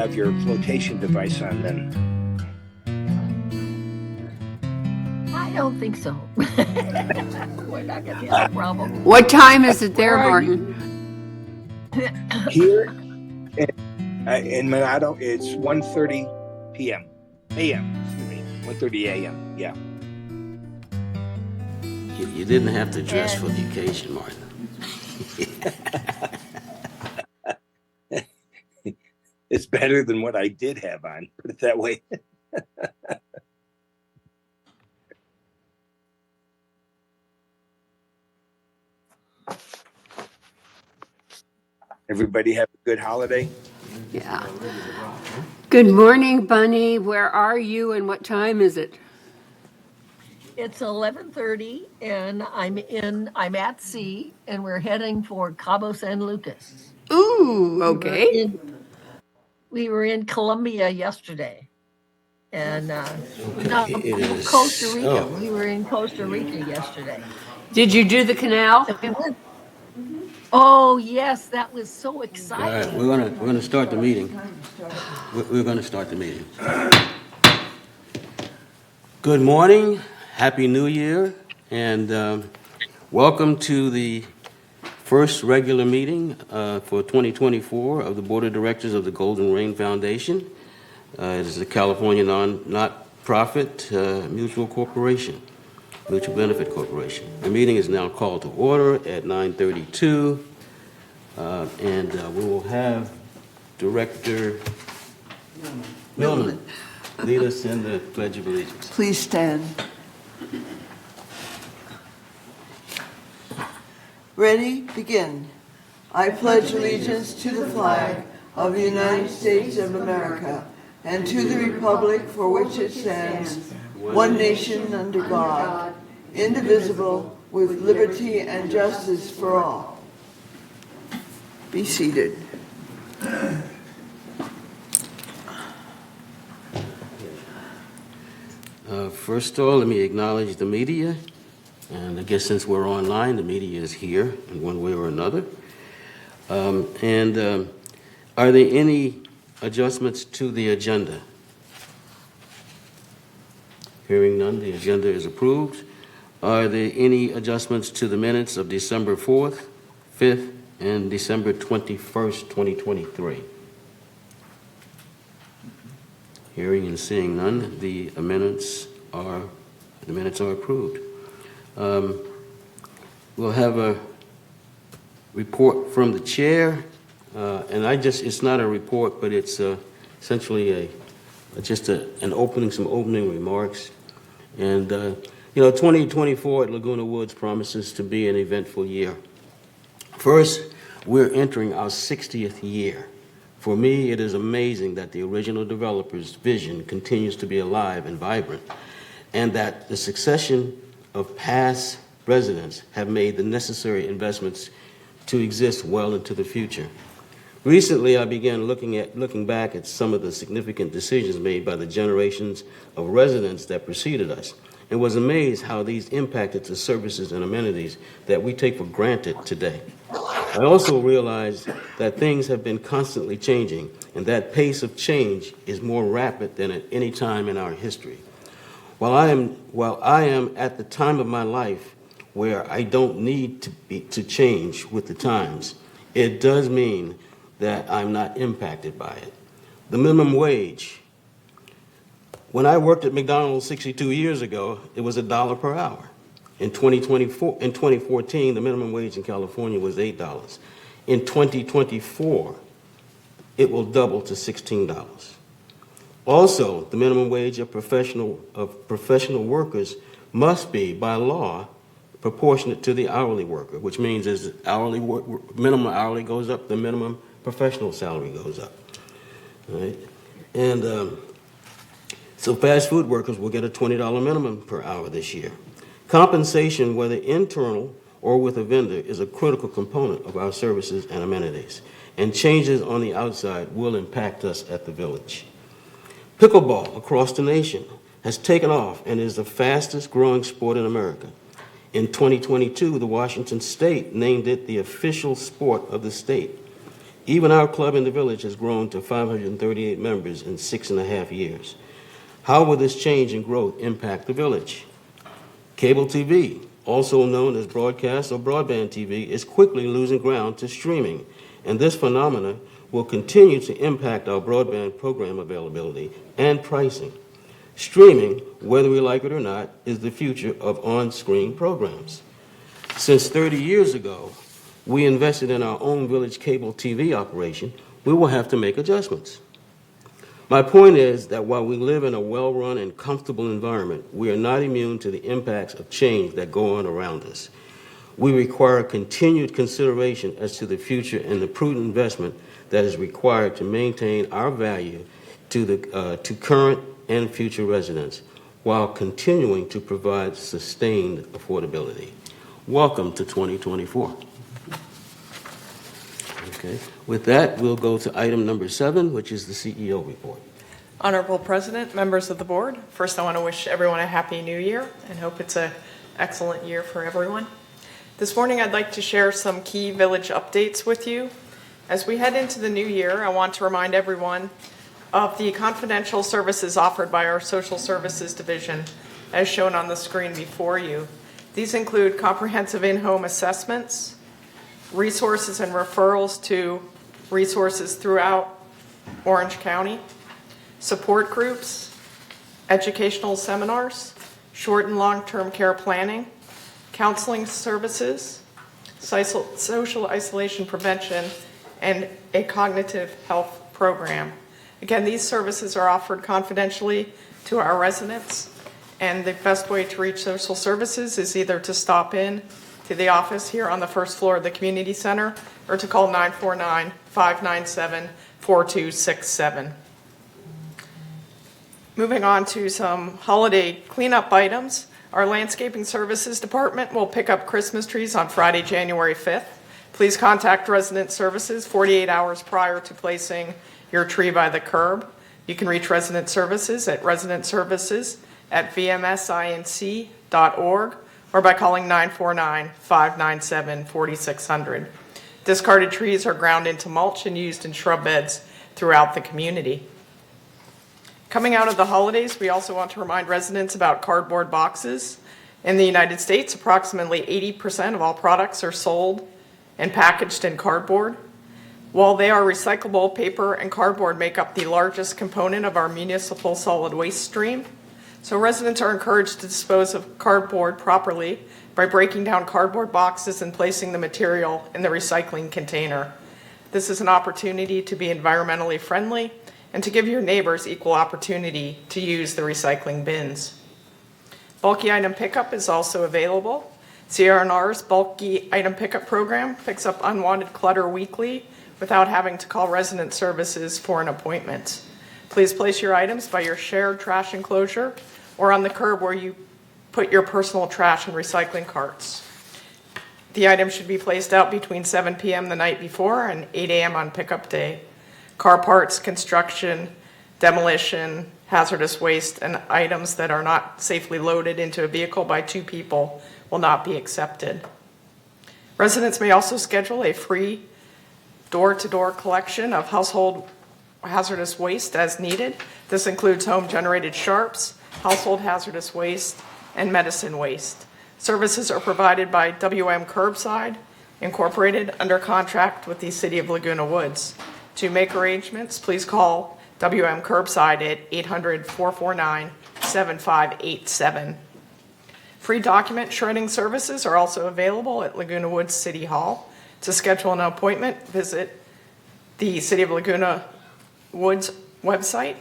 have your flotation device on then. I don't think so. We're not going to have a problem. What time is it there, Where are Martin? Here in Monado, it's 1:30 p.m. a.m. Excuse me, 1:30 a.m. Yeah. You didn't have to dress for the occasion, Martin. It's better than what I did have on, put it that way. Everybody have a good holiday. Yeah. Good morning, Bunny. Where are you and what time is it? It's 11:30 and I'm at sea and we're heading for Cabo San Lucas. Ooh, okay. We were in Colombia yesterday. And It is. Costa Rica. Oh. We were in Costa Rica yesterday. Did you do the canal? Oh yes, that was so exciting. All right, we're gonna start the meeting. We're gonna start the meeting. Good morning, Happy New Year, and welcome to the first regular meeting for 2024 of the Board of Directors of the Golden Rain Foundation. It is a California not-profit mutual benefit corporation. The meeting is now called to order at 9:32, and we will have Director Millman lead us in the Pledge of Allegiance. Please stand. Ready? Begin. I pledge allegiance to the flag of the United States of America and to the republic for which it stands, one nation under God, indivisible, with liberty and justice for all. Be seated. First of all, let me acknowledge the media. And I guess since we're online, the media is here in one way or another. Are there any adjustments to the agenda? Hearing none, the agenda is approved. Are there any adjustments to the minutes of December 4th, 5th, and December 21st, 2023? Hearing and seeing none, the minutes are approved. We'll have a report from the chair, and it's not a report, but it's essentially some opening remarks. And 2024 at Laguna Woods promises to be an eventful year. First, we're entering our 60th year. For me, it is amazing that the original developer's vision continues to be alive and vibrant, and that the succession of past residents have made the necessary investments to exist well into the future. Recently, I began looking back at some of the significant decisions made by the generations of residents that preceded us, and was amazed how these impacted the services and amenities that we take for granted today. I also realized that things have been constantly changing, and that pace of change is more rapid than at any time in our history. While I am at the time of my life where I don't need to change with the times, it does mean that I'm not impacted by it. The minimum wage. When I worked at McDonald's 62 years ago, it was $1 per hour. In 2014, the minimum wage in California was $8. In 2024, it will double to $16. Also, the minimum wage of professional workers must be, by law, proportionate to the hourly worker, which means as minimum hourly goes up, the minimum professional salary goes up. All right? And so fast food workers will get a $20 minimum per hour this year. Compensation, whether internal or with a vendor, is a critical component of our services and amenities, and changes on the outside will impact us at the village. Pickleball across the nation has taken off and is the fastest growing sport in America. In 2022, the Washington State named it the official sport of the state. Even our club in the village has grown to 538 members in 6.5 years. How will this change and growth impact the village? Cable TV, also known as broadcast or broadband TV, is quickly losing ground to streaming, and this phenomenon will continue to impact our broadband program availability and pricing. Streaming, whether we like it or not, is the future of on-screen programs. Since 30 years ago, we invested in our own village cable TV operation, we will have to make adjustments. My point is that while we live in a well-run and comfortable environment, we are not immune to the impacts of change that go on around us. We require continued consideration as to the future and the prudent investment that is required to maintain our value to current and future residents while continuing to provide sustained affordability. Welcome to 2024. Okay. With that, we'll go to item number 7, which is the CEO report. Honorable President, members of the board, first I want to wish everyone a happy new year and hope it's an excellent year for everyone. This morning I'd like to share some key village updates with you. As we head into the new year, I want to remind everyone of the confidential services offered by our Social Services Division, as shown on the screen before you. These include comprehensive in-home assessments, resources and referrals to resources throughout Orange County, support groups, educational seminars, short and long-term care planning, counseling services, social isolation prevention, and a cognitive health program. Again, these services are offered confidentially to our residents, and the best way to reach social services is either to stop in to the office here on the first floor of the community center or to call 949-597-4267. Moving on to some holiday cleanup items. Our landscaping services department will pick up Christmas trees on Friday, January 5th. Please contact resident services 48 hours prior to placing your tree by the curb. You can reach resident services at residentservices@vmsinc.org or by calling 949-597-4600. Discarded trees are ground into mulch and used in shrub beds throughout the community. Coming out of the holidays, we also want to remind residents about cardboard boxes. In the United States, approximately 80% of all products are sold and packaged in cardboard. While they are recyclable, paper and cardboard make up the largest component of our municipal solid waste stream. So residents are encouraged to dispose of cardboard properly by breaking down cardboard boxes and placing the material in the recycling container. This is an opportunity to be environmentally friendly and to give your neighbors equal opportunity to use the recycling bins. Bulky item pickup is also available. CRNR's bulky item pickup program picks up unwanted clutter weekly without having to call resident services for an appointment. Please place your items by your shared trash enclosure or on the curb where you put your personal trash and recycling carts. The items should be placed out between 7 p.m. the night before and 8 a.m. on pickup day. Car parts, construction, demolition, hazardous waste, and items that are not safely loaded into a vehicle by 2 people will not be accepted. Residents may also schedule a free door-to-door collection of household hazardous waste as needed. This includes home-generated sharps, household hazardous waste, and medicine waste. Services are provided by WM Curbside, Incorporated, under contract with the City of Laguna Woods. To make arrangements, please call WM Curbside at 800-449-7587. Free document shredding services are also available at Laguna Woods City Hall. To schedule an appointment, visit the City of Laguna Woods website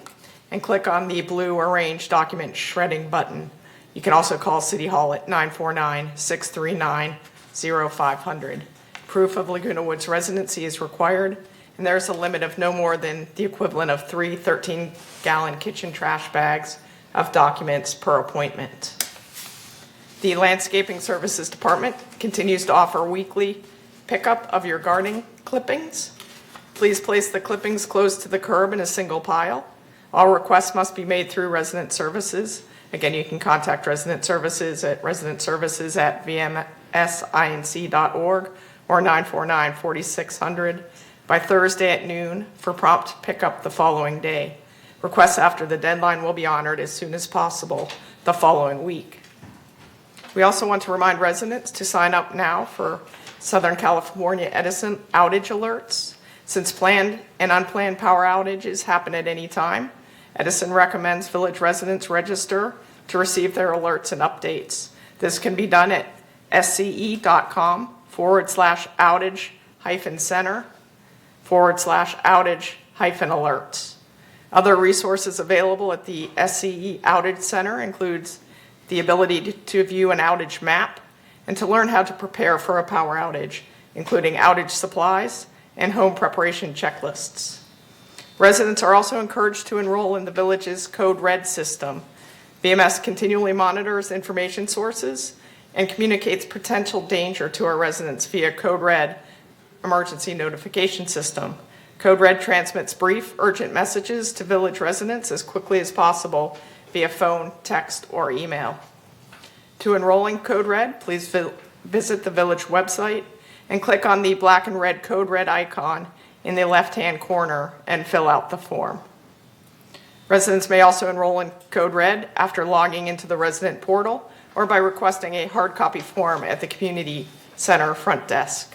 and click on the blue Arrange Document Shredding button. You can also call City Hall at 949-639-0500. Proof of Laguna Woods residency is required, and there's a limit of no more than the equivalent of 3 13-gallon kitchen trash bags of documents per appointment. The Landscaping Services Department continues to offer weekly pickup of your gardening clippings. Please place the clippings close to the curb in a single pile. All requests must be made through resident services. Again, you can contact resident services at residentservices@vmsinc.org or 949-4600 by Thursday at noon for prompt pickup the following day. Requests after the deadline will be honored as soon as possible the following week. We also want to remind residents to sign up now for Southern California Edison outage alerts. Since planned and unplanned power outages happen at any time, Edison recommends village residents register to receive their alerts and updates. This can be done at sce.com/outage-center/outage-alerts. Other resources available at the SCE Outage Center includes the ability to view an outage map and to learn how to prepare for a power outage, including outage supplies and home preparation checklists. Residents are also encouraged to enroll in the village's Code Red system. VMS continually monitors information sources and communicates potential danger to our residents via Code Red emergency notification system. Code Red transmits brief, urgent messages to village residents as quickly as possible via phone, text, or email. To enroll in Code Red, please visit the village website and click on the black and red Code Red icon in the left-hand corner and fill out the form. Residents may also enroll in Code Red after logging into the resident portal or by requesting a hard copy form at the community center front desk.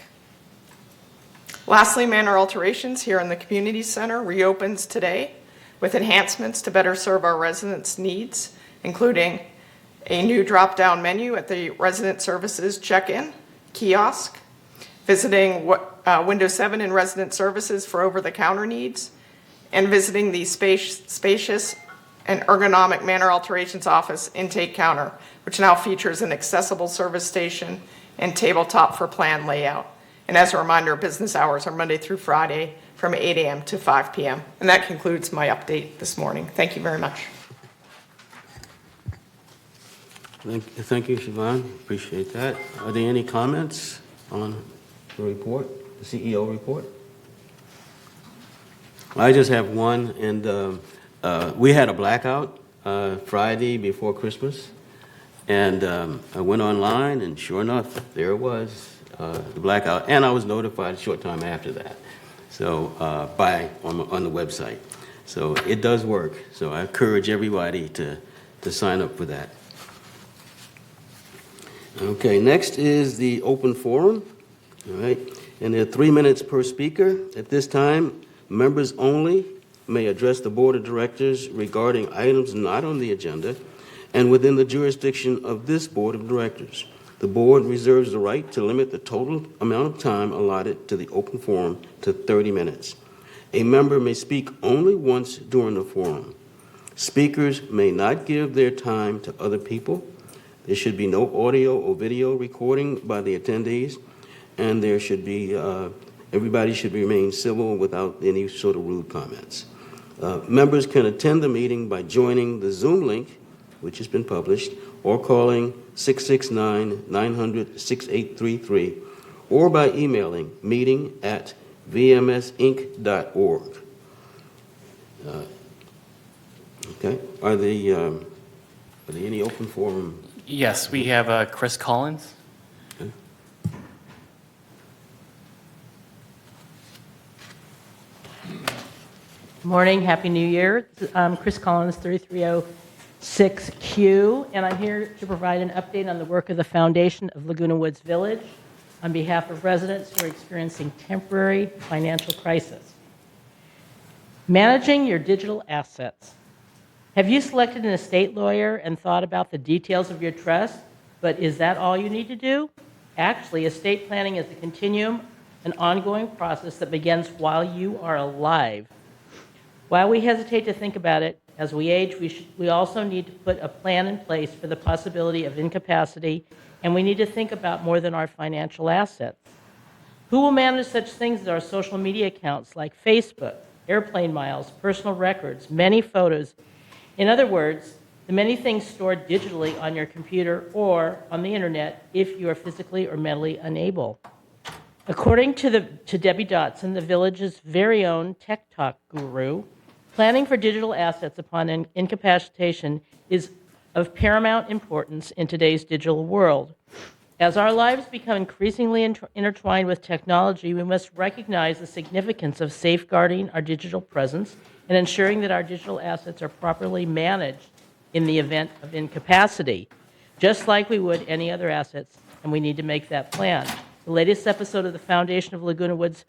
Lastly, Manor Alterations here in the community center reopens today with enhancements to better serve our residents' needs, including a new drop-down menu at the resident services check-in kiosk, visiting Windows 7 in resident services for over-the-counter needs, and visiting the spacious and ergonomic Manor Alterations office intake counter, which now features an accessible service station and tabletop for plan layout. And as a reminder, business hours are Monday through Friday from 8 a.m. to 5 p.m. And that concludes my update this morning. Thank you very much. Thank you, Siobhan. Appreciate that. Are there any comments on the report, the CEO report? I just have one, and we had a blackout Friday before Christmas, and I went online, and sure enough, there it was, the blackout, and I was notified a short time after that, so on the website. So it does work. So I encourage everybody to sign up for that. Okay, next is the open forum. All right, and there are 3 minutes per speaker. At this time, members only may address the board of directors regarding items not on the agenda and within the jurisdiction of this board of directors. The board reserves the right to limit the total amount of time allotted to the open forum to 30 minutes. A member may speak only once during the forum. Speakers may not give their time to other people. There should be no audio or video recording by the attendees, and there should be everybody should remain civil without any sort of rude comments. Members can attend the meeting by joining the Zoom link, which has been published, or calling 669-900-6833, or by emailing meeting@vmsinc.org. Okay. Are there any open forum? Yes, we have Chris Collins. Okay. Morning, Happy New Year. I'm Chris Collins, 3306Q, and I'm here to provide an update on the work of the Foundation of Laguna Woods Village on behalf of residents who are experiencing temporary financial crisis. Managing your digital assets. Have you selected an estate lawyer and thought about the details of your trust, but is that all you need to do? Actually, estate planning is a continuum, an ongoing process that begins while you are alive. While we hesitate to think about it, as we age, we also need to put a plan in place for the possibility of incapacity, and we need to think about more than our financial assets. Who will manage such things as our social media accounts like Facebook, airplane miles, personal records, many photos? In other words, the many things stored digitally on your computer or on the internet if you are physically or mentally unable. According to Debbie Dotson, the village's very own tech talk guru, planning for digital assets upon incapacitation is of paramount importance in today's digital world. As our lives become increasingly intertwined with technology, we must recognize the significance of safeguarding our digital presence and ensuring that our digital assets are properly managed in the event of incapacity, just like we would any other assets, and we need to make that plan. The latest episode of the Foundation of Laguna Woods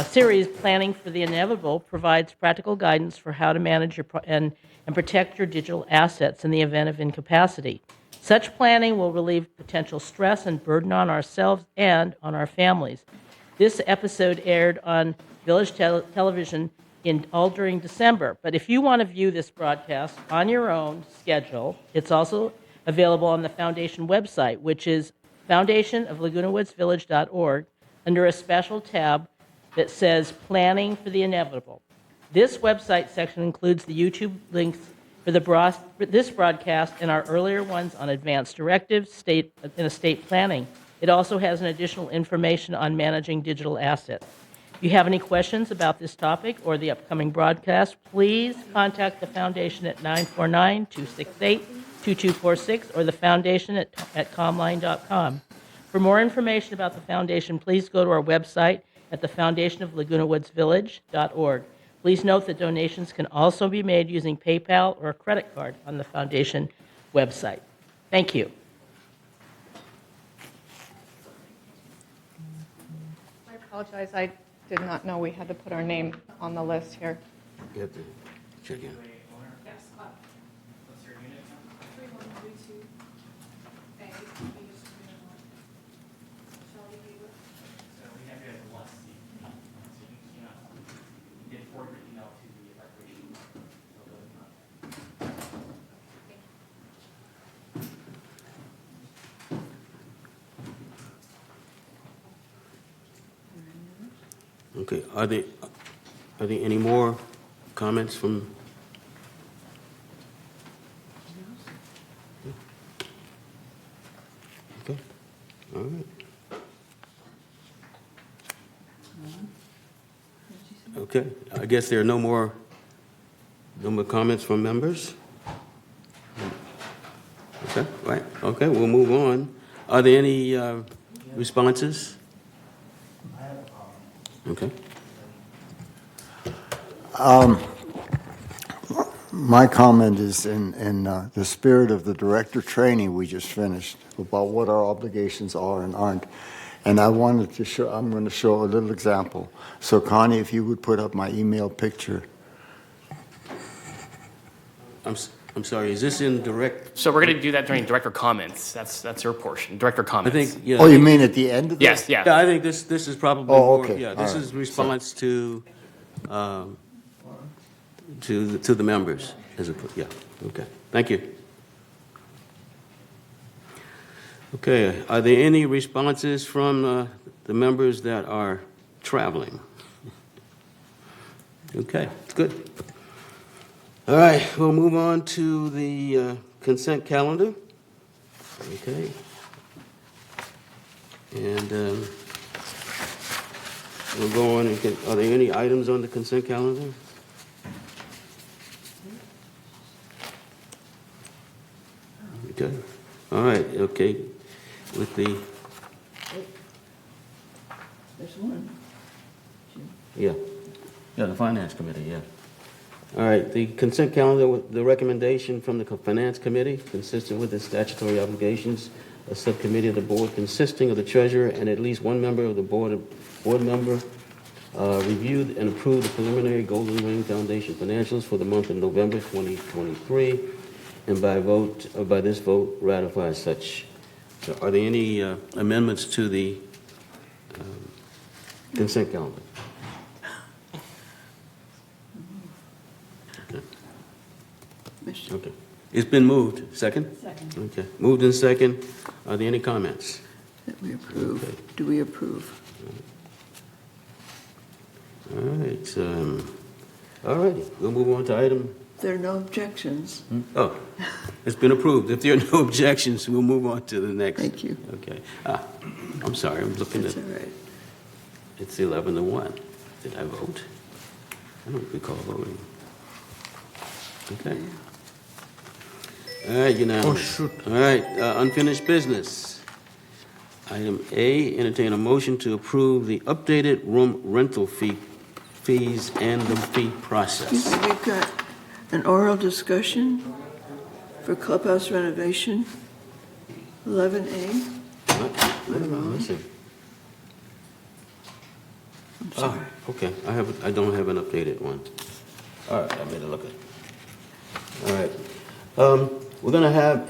series, Planning for the Inevitable, provides practical guidance for how to manage and protect your digital assets in the event of incapacity. Such planning will relieve potential stress and burden on ourselves and on our families. This episode aired on Village Television all during December, but if you want to view this broadcast on your own schedule, it's also available on the Foundation website, which is foundationoflagunawoodsvillage.org, under a special tab that says Planning for the Inevitable. This website section includes the YouTube links for this broadcast and our earlier ones on advanced directives, and estate planning. It also has an additional information on managing digital assets. If you have any questions about this topic or the upcoming broadcast, please contact the Foundation at 949-268-2246 or the Foundation at comline.com. For more information about the Foundation, please go to our website at thefoundationoflagunawoodsvillage.org. Please note that donations can also be made using PayPal or a credit card on the Foundation website. Thank you. I apologize. I did not know we had to put our name on the list here. You have to check in. Yes. What's your unit? 3132 A. So we have you at the last seat. So you did forward your email to the recreation. Okay, are there any more comments from? Okay, all right. Okay, I guess there are no more comments from members? Okay, right, okay, we'll move on. Are there any responses? Okay. My comment is in the spirit of the director training we just finished about what our obligations are and aren't. And I wanted to show, I'm going to show a little example. So Connie, if you would put up my email picture. I'm sorry, is this in direct? So we're going to do that during director comments. That's your portion, director I comments. think, yeah. Oh, you mean at the end of Yes, this? yeah. Yeah, I think this is probably Oh, more, okay. yeah, this All is right. response to the members, yeah, okay, thank you. Okay, are there any responses from the members that are traveling? Okay, good. All right, we'll move on to the consent calendar. Okay. And we'll go on, are there any items on the consent calendar? Okay, all right, okay, with the, There's one. yeah, the finance committee, yeah. All right, the consent calendar, the recommendation from the finance committee, consistent with the statutory obligations, a subcommittee of the board consisting of the treasurer and at least one member of the board member reviewed and approved the preliminary Golden Ring Foundation financials for the month of November 2023, and by this vote ratifies such. So are there any amendments to the consent calendar? Okay. It's been moved. Second? Second. Okay. Moved in second. Are there any comments? That we approve. Okay. Do we approve? All right. All righty. We'll move on to item. There are no objections. Oh, it's been approved. If there are no objections, we'll move on to the next. Thank you. Okay. I'm sorry. I'm looking That's at. all right. It's 11-1. Did I vote? I don't recall voting. Okay. All right, unanimous. All right, unfinished business. Item A, entertain a motion to approve the updated room rental fees and the fee process. We've got an oral discussion for clubhouse renovation, 11A. Listen. Oh, okay, I don't have an updated one. All right, I better look at it. All right. We're gonna have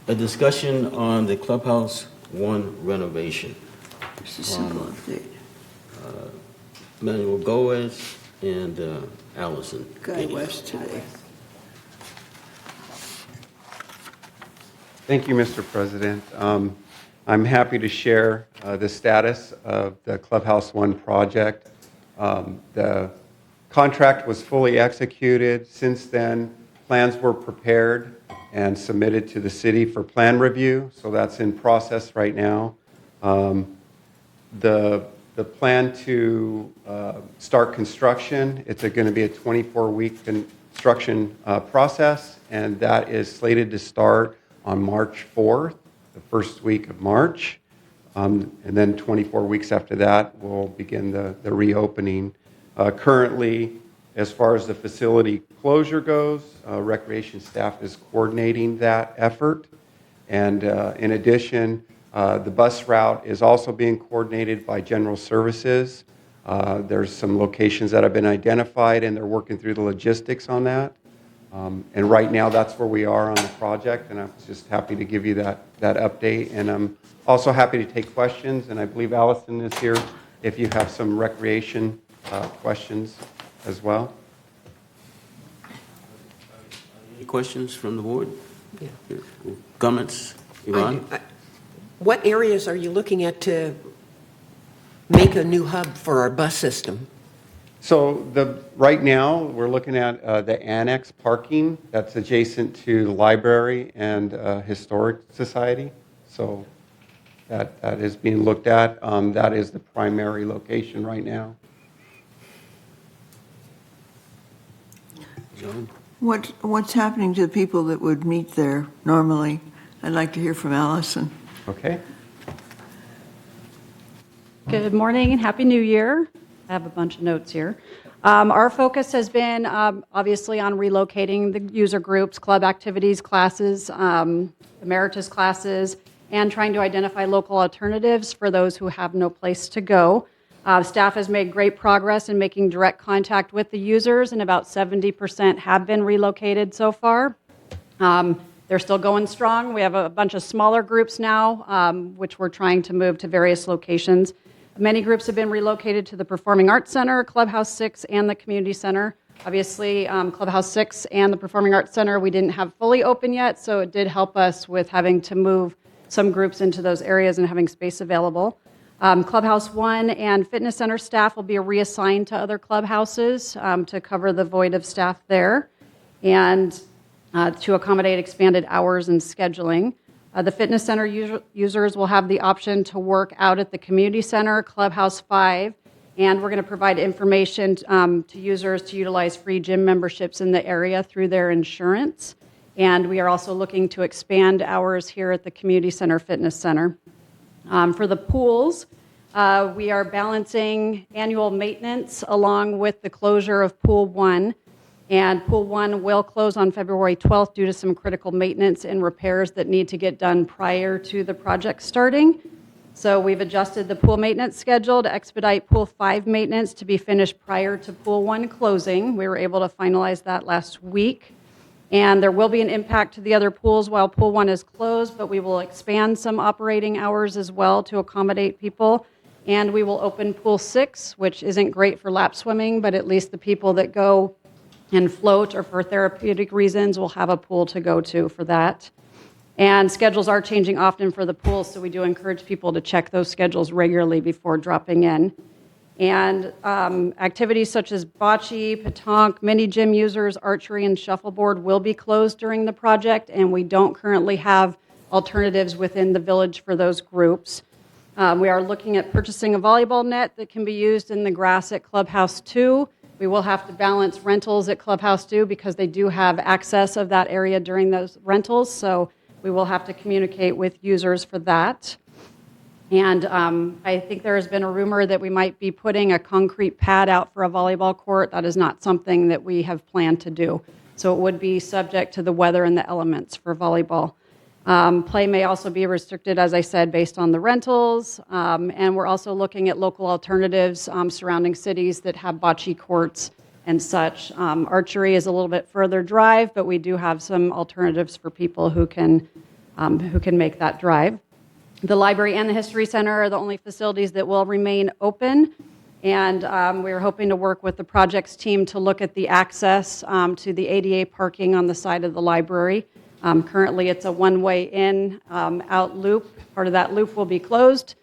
a discussion on the Clubhouse 1 renovation. Just a simple update. Manuel Gomez and Allison. Guy West today. Thank you, Mr. President. I'm happy to share the status of the Clubhouse 1 project. The contract was fully executed. Since then, plans were prepared and submitted to the city for plan review, so that's in process right now. The plan to start construction, it's going to be a 24-week construction process, and that is slated to start on March 4th, the first week of March. And then 24 weeks after that, we'll begin the reopening. Currently, as far as the facility closure goes, recreation staff is coordinating that effort. And in addition, the bus route is also being coordinated by General Services. There's some locations that have been identified, and they're working through the logistics on that. And right now, that's where we are on the project, and I'm just happy to give you that update. And I'm also happy to take questions, and I believe Allison is here if you have some recreation questions as well. Any questions from the board? Yeah. Comments? Yvonne? What areas are you looking at to make a new hub for our bus system? So right now, we're looking at the annex parking that's adjacent to the library and Historic Society. So that is being looked at. That is the primary location right now. John? What's happening to the people that would meet there normally? I'd like to hear from Allison. Okay. Good morning and Happy New Year. I have a bunch of notes here. Our focus has been obviously on relocating the user groups, club activities, classes, emeritus classes, and trying to identify local alternatives for those who have no place to go. Staff has made great progress in making direct contact with the users, and about 70% have been relocated so far. They're still going strong. We have a bunch of smaller groups now, which we're trying to move to various locations. Many groups have been relocated to the Performing Arts Center, Clubhouse 6, and the Community Center. Obviously, Clubhouse 6 and the Performing Arts Center we didn't have fully open yet, so it did help us with having to move some groups into those areas and having space available. Clubhouse 1 and Fitness Center staff will be reassigned to other clubhouses to cover the void of staff there and to accommodate expanded hours and scheduling. The Fitness Center users will have the option to work out at the Community Center, Clubhouse 5, and we're going to provide information to users to utilize free gym memberships in the area through their insurance. And we are also looking to expand hours here at the Community Center Fitness Center. For the pools, we are balancing annual maintenance along with the closure of Pool 1. And Pool 1 will close on February 12th due to some critical maintenance and repairs that need to get done prior to the project starting. So we've adjusted the pool maintenance schedule to expedite Pool 5 maintenance to be finished prior to Pool 1 closing. We were able to finalize that last week. And there will be an impact to the other pools while Pool 1 is closed, but we will expand some operating hours as well to accommodate people. And we will open Pool 6, which isn't great for lap swimming, but at least the people that go and float or for therapeutic reasons will have a pool to go to for that. And schedules are changing often for the pools, so we do encourage people to check those schedules regularly before dropping in. And activities such as bocce, petanque, mini gym users, archery, and shuffleboard will be closed during the project, and we don't currently have alternatives within the village for those groups. We are looking at purchasing a volleyball net that can be used in the grass at Clubhouse 2. We will have to balance rentals at Clubhouse do because they do have access of that area during those rentals. So we will have to communicate with users for that. And I think there has been a rumor that we might be putting a concrete pad out for a volleyball court. That is not something that we have planned to do. So it would be subject to the weather and the elements for volleyball. Play may also be restricted, as I said, based on the rentals. And we're also looking at local alternatives surrounding cities that have bocce courts and such. Archery is a little bit further drive, but we do have some alternatives for people who can make that drive. The library and the History Center are the only facilities that will remain open. And we're hoping to work with the projects team to look at the access to the ADA parking on the side of the library. Currently, it's a one-way in, out loop. Part of that loop will be closed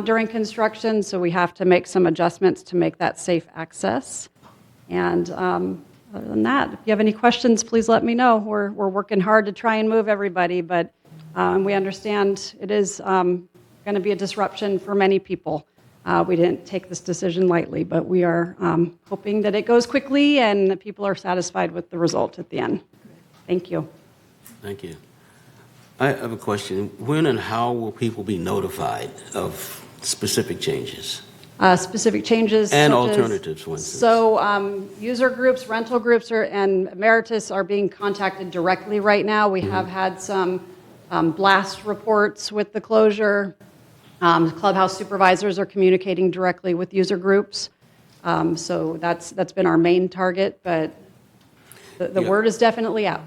during construction, so we have to make some adjustments to make that safe access. And other than that, if you have any questions, please let me know. We're working hard to try and move everybody, but we understand it is going to be a disruption for many people. We didn't take this decision lightly, but we are hoping that it goes quickly and that people are satisfied with the result at the end. Thank you. Thank you. I have a question. When and how will people be notified of specific changes? Specific changes. And alternatives, for instance. So user groups, rental groups, and Emeritus are being contacted directly right now. We have had some blast reports with the closure. Clubhouse supervisors are communicating directly with user groups. So that's been our main target, but the word is definitely out.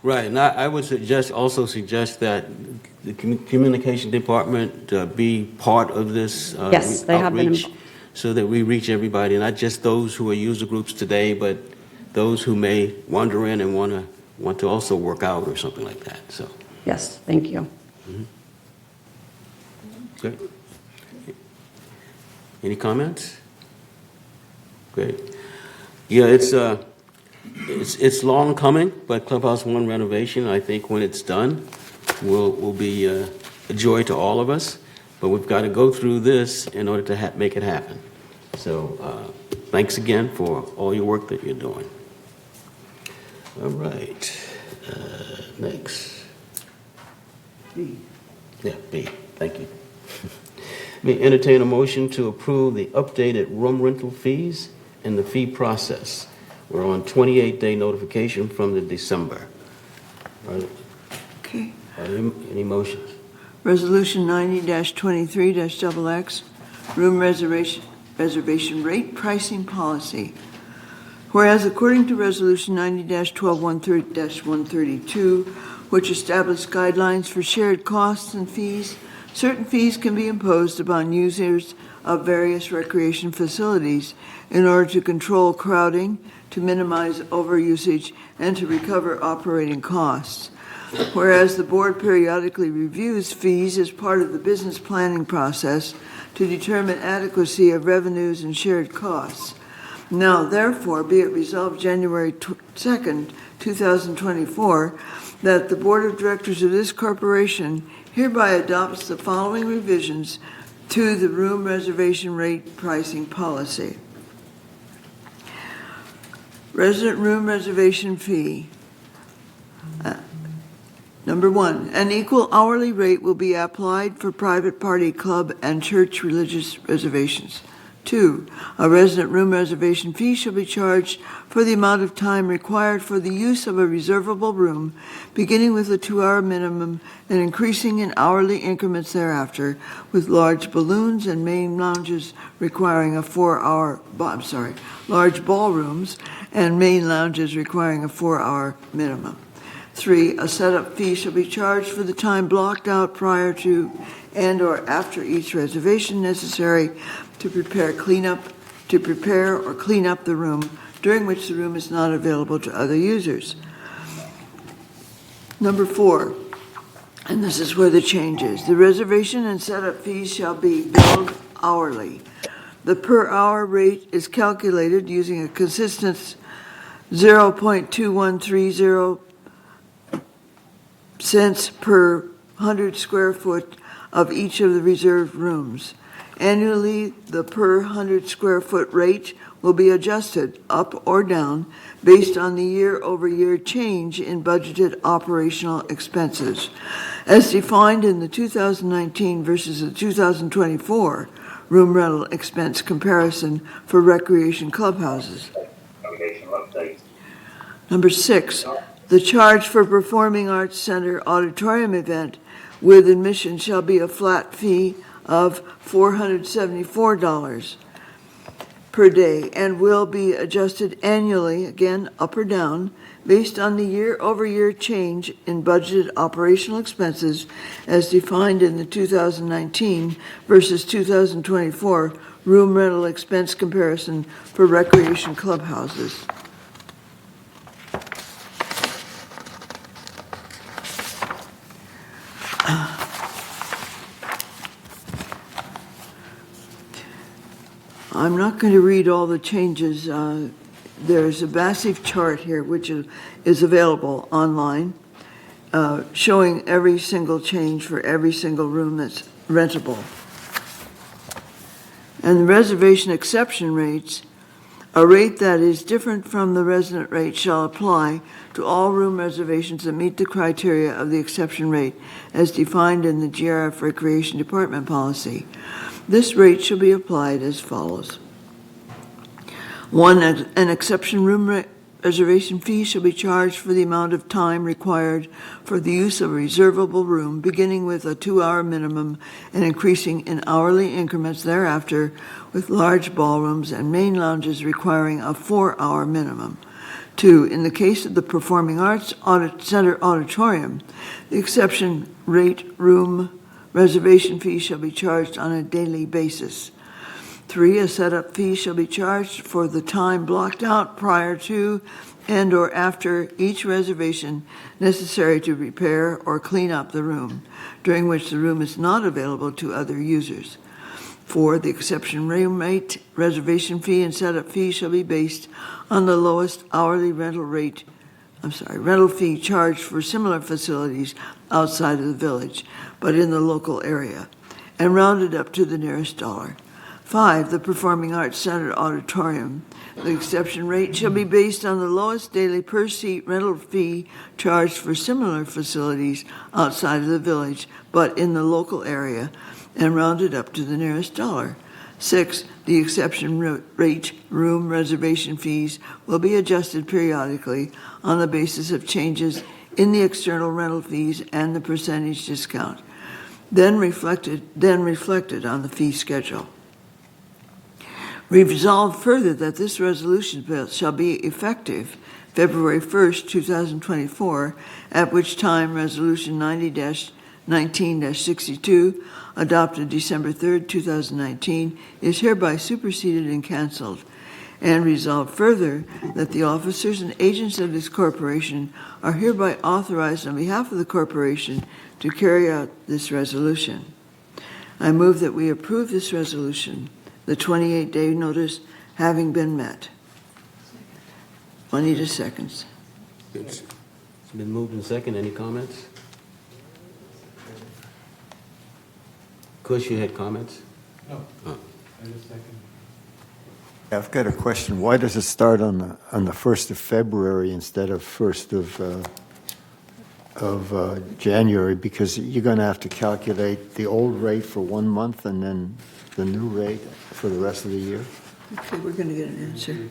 Right, and I would also suggest that the communication department be part of this Yes, they have been outreach, so that we reach everybody, not just those who are user groups today, but those who may wander in and want to also work out or something like that. So yes, thank you. Mm-hmm. Good. Any comments? Great. Yeah, it's long coming, but Clubhouse One renovation, I think when it's done, will be a joy to all of us. But we've got to go through this in order to make it happen. So thanks again for all your work that you're doing. All right. Next. B. Yeah, B. Thank you. May entertain a motion to approve the updated room rental fees and the fee process. We're on 28-day notification from the December. Okay. Are there any motions? Resolution 90-23-XX, room reservation rate pricing policy. Whereas according to Resolution 90-12-132, which established guidelines for shared costs and fees, certain fees can be imposed upon users of various recreation facilities in order to control crowding, to minimize overusage, and to recover operating costs. Whereas the board periodically reviews fees as part of the business planning process to determine adequacy of revenues and shared costs. Now, therefore, be it resolved January 2nd, 2024, that the board of directors of this corporation hereby adopts the following revisions to the room reservation rate pricing policy. Resident room reservation fee. Number 1, an equal hourly rate will be applied for private party, club, and church religious reservations. 2, a resident room reservation fee shall be charged for the amount of time required for the use of a reservable room, beginning with a 2-hour minimum and increasing in hourly increments thereafter, with large balloons and main lounges requiring a 4-hour, large ballrooms and main lounges requiring a 4-hour minimum. 3, a setup fee shall be charged for the time blocked out prior to and or after each reservation necessary to prepare or clean up the room during which the room is not available to other users. Number 4, and this is where the change is, the reservation and setup fees shall be billed hourly. The per hour rate is calculated using a consistent 0.2130 cents per 100 square foot of each of the reserved rooms. Annually, the per 100 square foot rate will be adjusted up or down based on the year-over-year change in budgeted operational expenses, as defined in the 2019 versus the 2024 room rental expense comparison for recreation clubhouses. Number 6, the charge for Performing Arts Center auditorium event with admission shall be a flat fee of $474 per day and will be adjusted annually, again up or down, based on the year-over-year change in budgeted operational expenses as defined in the 2019 versus 2024 room rental expense comparison for recreation clubhouses. I'm not going to read all the changes. There's a massive chart here which is available online showing every single change for every single room that's rentable. And the reservation exception rates, a rate that is different from the resident rate shall apply to all room reservations that meet the criteria of the exception rate as defined in the GRF Recreation Department policy. This rate shall be applied as follows. 1, an exception room reservation fee shall be charged for the amount of time required for the use of a reservable room, beginning with a 2-hour minimum and increasing in hourly increments thereafter, with large ballrooms and main lounges requiring a 4-hour minimum. 2, in the case of the Performing Arts Center auditorium, the exception rate room reservation fee shall be charged on a daily basis. 3, a setup fee shall be charged for the time blocked out prior to and or after each reservation necessary to repair or clean up the room, during which the room is not available to other users. 4, the exception room rate, reservation fee, and setup fee shall be based on the lowest hourly rental fee charged for similar facilities outside of the village, but in the local area, and rounded up to the nearest dollar. 5, the Performing Arts Center auditorium. The exception rate shall be based on the lowest daily per seat rental fee charged for similar facilities outside of the village, but in the local area, and rounded up to the nearest dollar. 6, the exception rate room reservation fees will be adjusted periodically on the basis of changes in the external rental fees and the percentage discount, then reflected on the fee schedule. Resolved further that this resolution shall be effective February 1st, 2024, at which time Resolution 90-19-62, adopted December 3rd, 2019, is hereby superseded and canceled. And resolved further that the officers and agents of this corporation are hereby authorized on behalf of the corporation to carry out this resolution. I move that we approve this resolution, the 28-day notice having been met. Juanita seconds. It's been moved and second. Any comments? Kush, you had comments? No. Oh. I just second. I've got a question. Why does it start on the 1st of February instead of 1st of January? Because you're going to have to calculate the old rate for 1 month and then the new rate for the rest of the year. Okay, we're going to get an answer.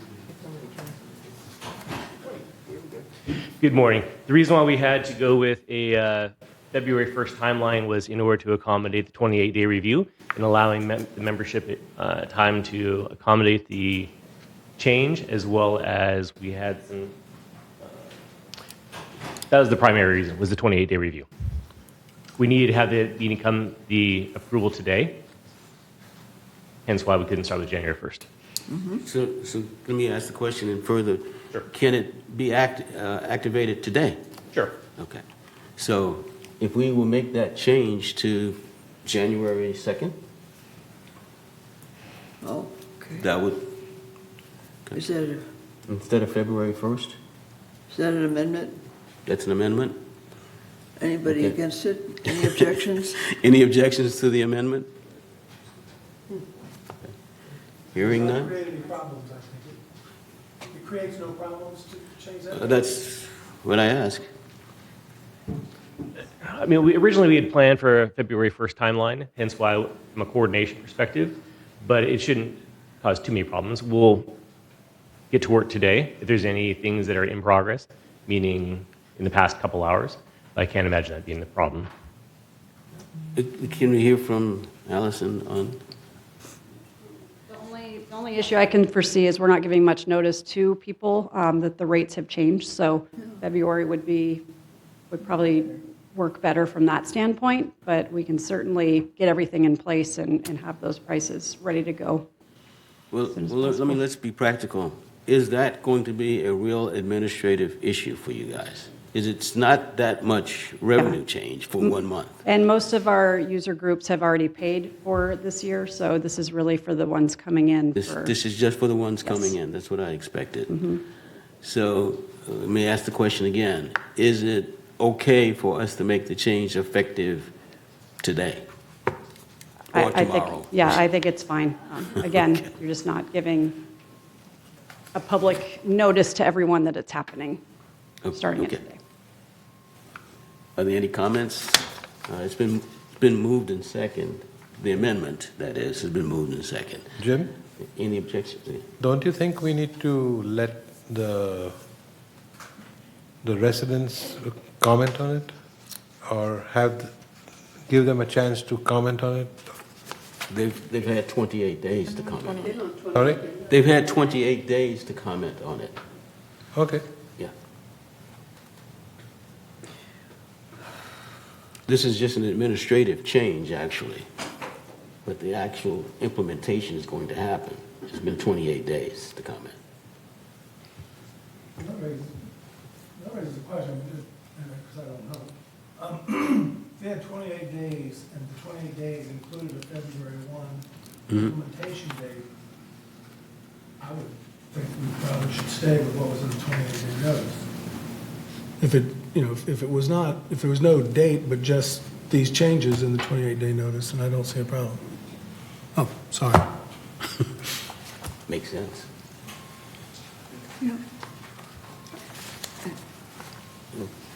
Good morning. The reason why we had to go with a February 1st timeline was in order to accommodate the 28-day review and allowing the membership time to accommodate the change, as well as we had some, that was the primary reason, was the 28-day review. We needed to have the approval today, hence why we couldn't start with January 1st. Mm-hmm. So let me ask the question and further. Sure. Can it be activated today? Sure. Okay. So if we will make that change to January 2nd, Oh, okay. that would, Is that instead of February 1st, an amendment? that's an amendment? Anybody Okay. against it? Any objections? Any objections to the amendment? Hearing Does none? not create any problems, I think. It creates no problems to change that? That's what I ask. I mean, originally we had planned for a February 1st timeline, hence why, from a coordination perspective, but it shouldn't cause too many problems. We'll get to work today if there's any things that are in progress, meaning in the past couple hours. I can't imagine that being the problem. Can we hear from Allison on? The only issue I can foresee is we're not giving much notice to people that the rates have changed, so February would probably work better from that standpoint, but we can certainly get everything in place and have those prices ready to go. Well, let's be practical. Is that going to be a real administrative issue for you guys? It's not that much revenue change for 1 month. And most of our user groups have already paid for this year, so this is really for the ones coming in. This is just for the ones coming in. That's what I expected. So let me ask the question again. Is it okay for us to make the change effective today or tomorrow? I think it's fine. Again, you're just not giving a public notice to everyone that it's happening, starting it today. Are there any comments? It's been moved in second. The amendment, that is, has been moved in second. Jim? Any objections? Don't you think we need to let the residents comment on it? Or give them a chance to comment on it? They've had 28 days to comment. Sorry? They've had 28 days to comment on it. Okay. Yeah. This is just an administrative change, actually. But the actual implementation is going to happen. It's been 28 days to comment. That raises a question, because I don't know. They had 28 days, and the 28 days included a February 1 implementation date. I would think we probably should stay with what was in the 28-day notice. If there was no date, but just these changes in the 28-day notice, and I don't see a problem. Oh, sorry. Makes sense. Yeah.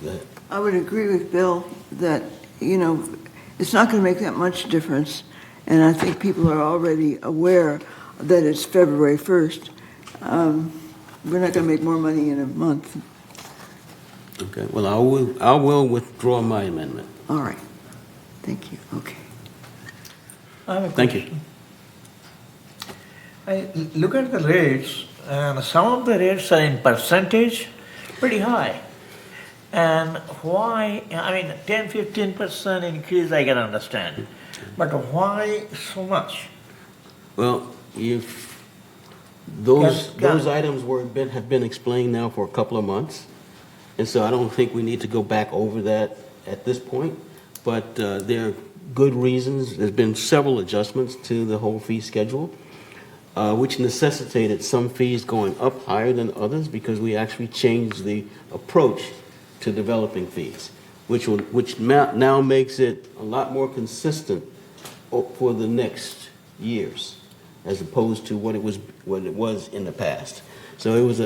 Go ahead. I would agree with Bill that, it's not going to make that much difference. And I think people are already aware that it's February 1st. We're not going to make more money in a month. Okay, well, I will withdraw my amendment. All right. Thank you. Okay. Thank you. I look at the rates, and some of the rates are in percentage pretty high. And why, 10-15% increase I can understand, but why so much? Well, if those items have been explained now for a couple of months, and so I don't think we need to go back over that at this point, but there are good reasons. There's been several adjustments to the whole fee schedule, which necessitated some fees going up higher than others because we actually changed the approach to developing fees, which now makes it a lot more consistent for the next years, as opposed to what it was in the past. So it was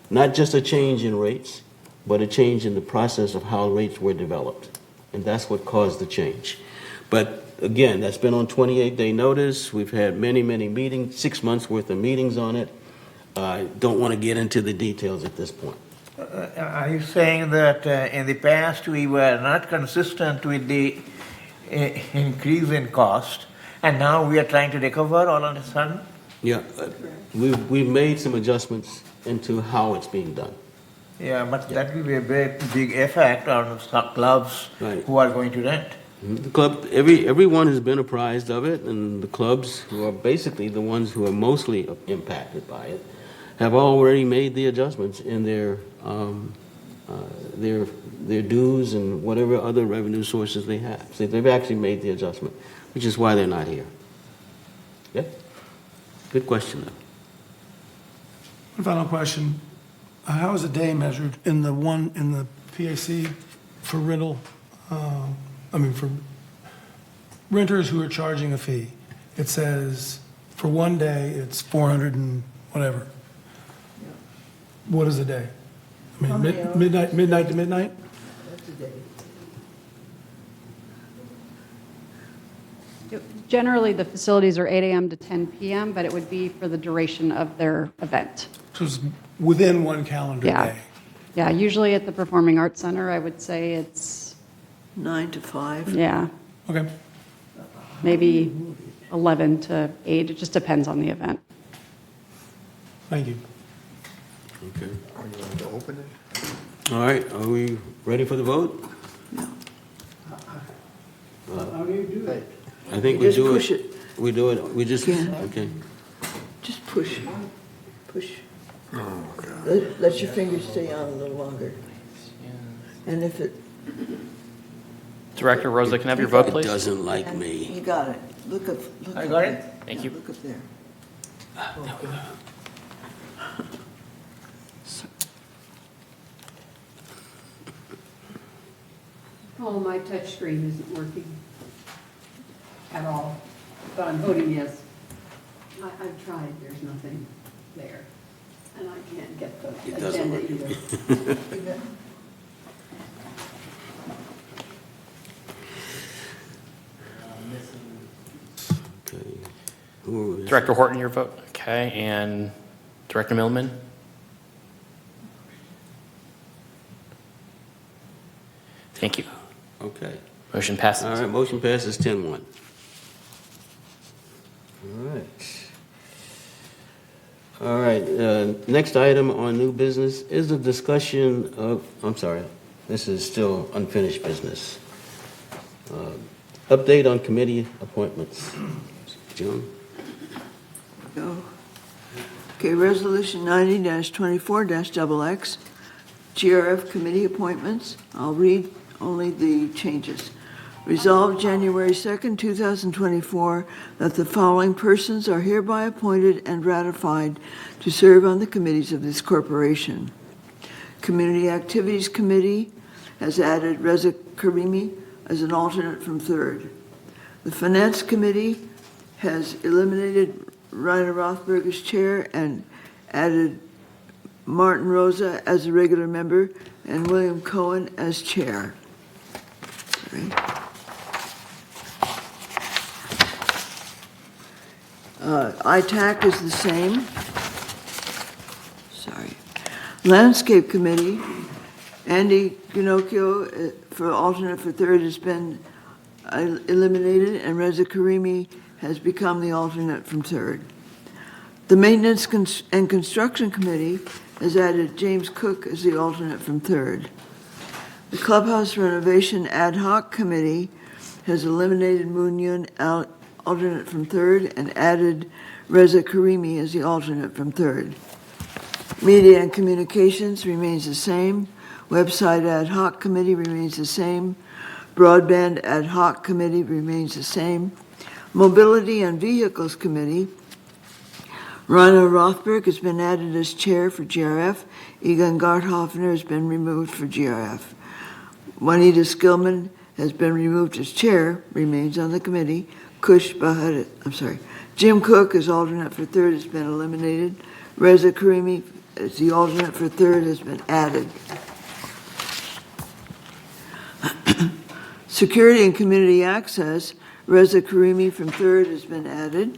not just a change in rates, but a change in the process of how rates were developed, and that's what caused the change. But again, that's been on 28-day notice. We've had many meetings, 6 months worth of meetings on it. I don't want to get into the details at this point. Are you saying that in the past we were not consistent with the increase in cost, and now we are trying to recover all of a sudden? Yeah, we've made some adjustments into how it's being done. Yeah, but that will be a very big effect on some clubs who are going to rent. The club, everyone has been apprised of it, and the clubs, who are basically the ones who are mostly impacted by it, have already made the adjustments in their dues and whatever other revenue sources they have. So they've actually made the adjustment, which is why they're not here. Yeah? Good question, though. One final question. How is a day measured in the PAC for rental? For renters who are charging a fee? It says For one day, it's 400 and whatever. What is a day? I mean, How many hours? midnight to midnight? That's a day. Generally, the facilities are 8 a.m. to 10 p.m., but it would be for the duration of their event. So it's within one calendar Yeah. day. Yeah, usually at the Performing Arts Center, I would say it's, 9 to 5. yeah, Okay. maybe 11 to 8. It just depends on the event. Thank you. Okay. Are you going to open it? All right, are we ready for the vote? How do you do it? I think You we just do push it. it. We do it, we just, Yeah. okay. Just push. Push. Oh, God. Let your fingers stay on a little longer. And if it, Director Rosa, can I have your vote, It please? doesn't like me. you got it. Look up. Look I up got there. it? Thank you. Look up there. Oh, my touch screen isn't working at all, but I'm voting yes. I've tried, there's nothing there, and I can't get the It doesn't agenda work. either. Okay. Who is- Director Horton, your vote. Okay, and Director Millman? Thank you. Okay. Motion passes. All right, motion passes 10-1. All right. All right, next item on new business is a discussion of, I'm sorry, this is still unfinished business. Update on committee appointments. June? Go. Okay, Resolution 90-24-XX, GRF Committee Appointments. I'll read only the changes. Resolved January 2nd, 2024, that the following persons are hereby appointed and ratified to serve on the committees of this corporation. Community Activities Committee has added Reza Karimi as an alternate from 3rd. The Finance Committee has eliminated Rainer Rothberg as chair and added Martin Rosa as a regular member and William Cohen as chair. Sorry. ITAC is the same. Sorry. Landscape Committee, Andy Ginocchio for alternate for 3rd has been eliminated, and Reza Karimi has become the alternate from 3rd. The Maintenance and Construction Committee has added James Cook as the alternate from 3rd. The Clubhouse Renovation Ad Hoc Committee has eliminated Moon Yun, alternate from 3rd, and added Reza Karimi as the alternate from 3rd. Media and Communications remains the same. Website Ad Hoc Committee remains the same. Broadband Ad Hoc Committee remains the same. Mobility and Vehicles Committee, Rainer Rothberg has been added as chair for GRF. Egon Garthoffner has been removed for GRF. Juanita Skillman has been removed as chair, remains on the committee. Jim Cook as alternate for 3rd has been eliminated. Reza Karimi as the alternate for 3rd has been added. Security and Community Access, Reza Karimi from 3rd has been added.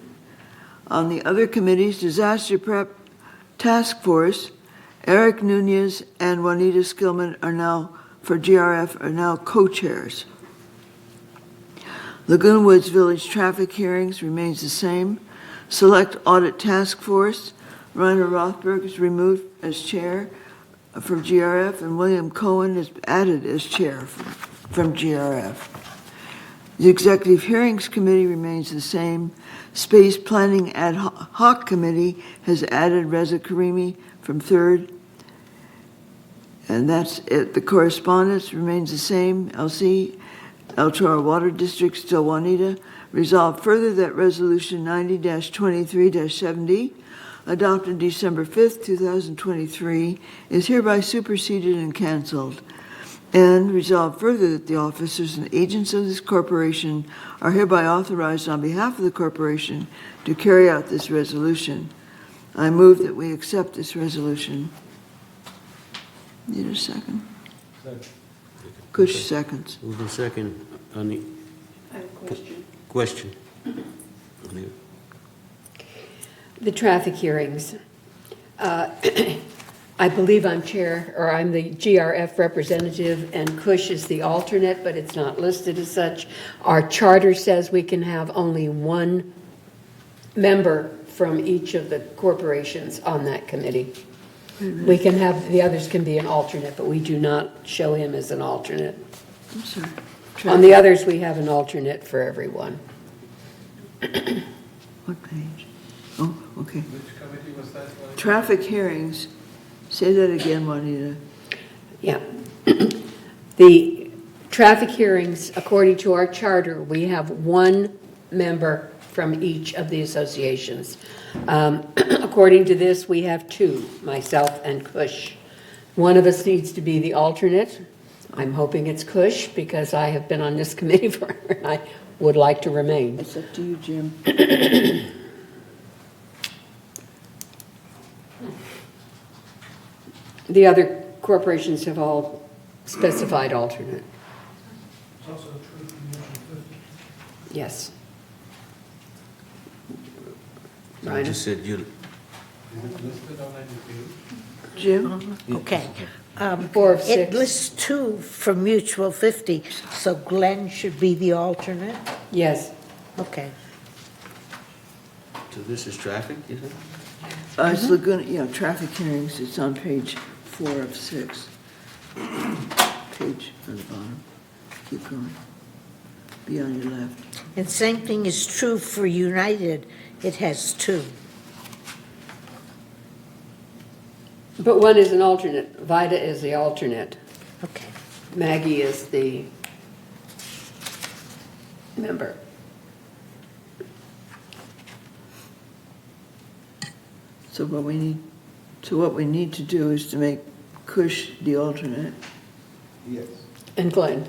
On the other committees, Disaster Prep Task Force, Eric Nunez and Juanita Skillman are now, for GRF, are now co-chairs. Laguna Woods Village Traffic Hearings remains the same. Select Audit Task Force, Rainer Rothberg is removed as chair from GRF, and William Cohen is added as chair from GRF. The Executive Hearings Committee remains the same. Space Planning Ad Hoc Committee has added Reza Karimi from 3rd. And that's it. The correspondence remains the same. LC, El Toro Water District, still Juanita. Resolved further that Resolution 90-23-70, adopted December 5th, 2023, is hereby superseded and canceled. And resolve further that the officers and agents of this corporation are hereby authorized on behalf of the corporation to carry out this resolution. I move that we accept this resolution. Need a second? Kush seconds. Move in second on the I have a question. question. The traffic hearings. I believe I'm chair, or I'm the GRF representative, and Kush is the alternate, but it's not listed as such. Our charter says we can have only one member from each of the corporations on that committee. We can have, the others can be an alternate, but we do not show him as an alternate. I'm sorry. On the others, we have an alternate for everyone. What page? Oh, okay. Which committee was that? Traffic hearings. Say that again, Juanita. Yeah. The traffic hearings, according to our charter, we have one member from each of the associations. According to this, we have two, myself and Kush. One of us needs to be the alternate. I'm hoping it's Kush because I have been on this committee forever and I would like to remain. It's up to you, Jim. The other corporations have all specified alternate. It's also true for Union 50. Yes. I just said you. Is it listed on any page? Jim? Okay. 4 of 6. It lists 2 for Mutual 50, so Glenn should be the alternate? Yes. Okay. So this is traffic, you said? It's Laguna, yeah, traffic hearings, it's on page 4 of 6. Page on the bottom. Keep going. Be on your left. And same thing is true for United. It has 2. But one is an alternate. Vida is the alternate. Okay. Maggie is the member. So what we need to do is to make Kush the alternate Yes. And Glenn.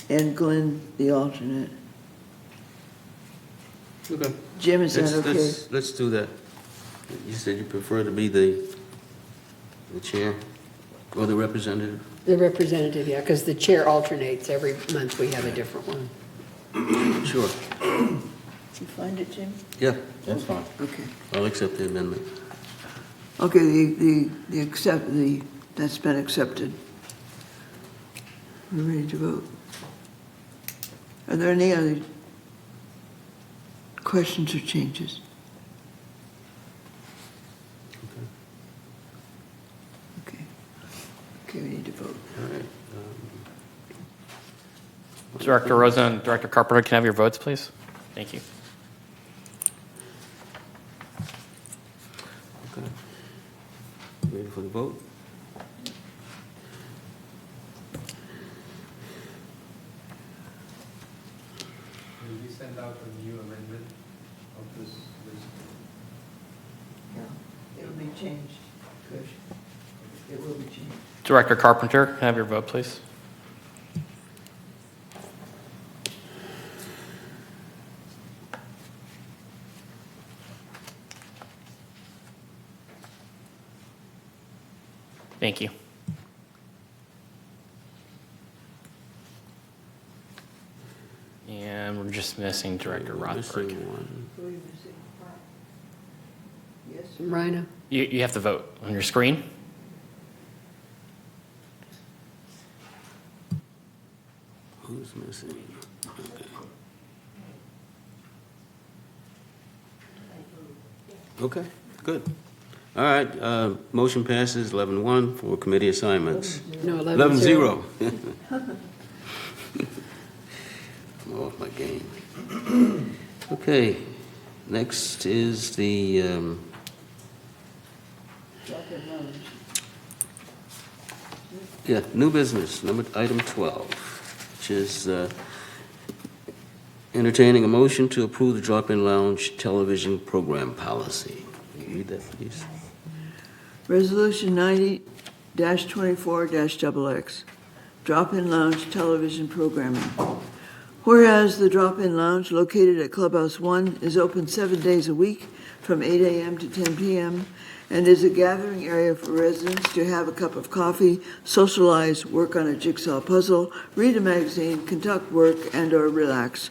and Glenn the alternate. Okay. Jim, is that okay? Let's do that. You said you prefer to be the chair or the representative? The representative, yeah, because the chair alternates. Every month we have a different one. Sure. Did you find it, Jim? Yeah, that's fine. Okay. I'll accept the amendment. Okay, that's been accepted. We're ready to vote. Are there any other questions or changes? Okay. Okay, we need to vote. All right. Director Rosen and Director Carpenter, can I have your votes, please? Thank you. Okay. Ready for the vote? Will we send out a new amendment of this list? Yeah, it'll be changed, Kush. It will be changed. Director Carpenter, can I have your vote, please? Thank you. And we're just missing Director Rothberg. Yes? Rhino? You have to vote on your screen. Who's missing? Okay, good. All right, motion passes 11-1 for committee assignments. No, 11-0. I'm off my game. Okay, next is the new business, item 12, which is entertaining a motion to approve the drop-in lounge television program policy. Can you read that, please? Resolution 90-24-XX. drop-in lounge television programming. Whereas the drop-in lounge located at Clubhouse 1 is open 7 days a week from 8 a.m. to 10 p.m. and is a gathering area for residents to have a cup of coffee, socialize, work on a jigsaw puzzle, read a magazine, conduct work, and/or relax.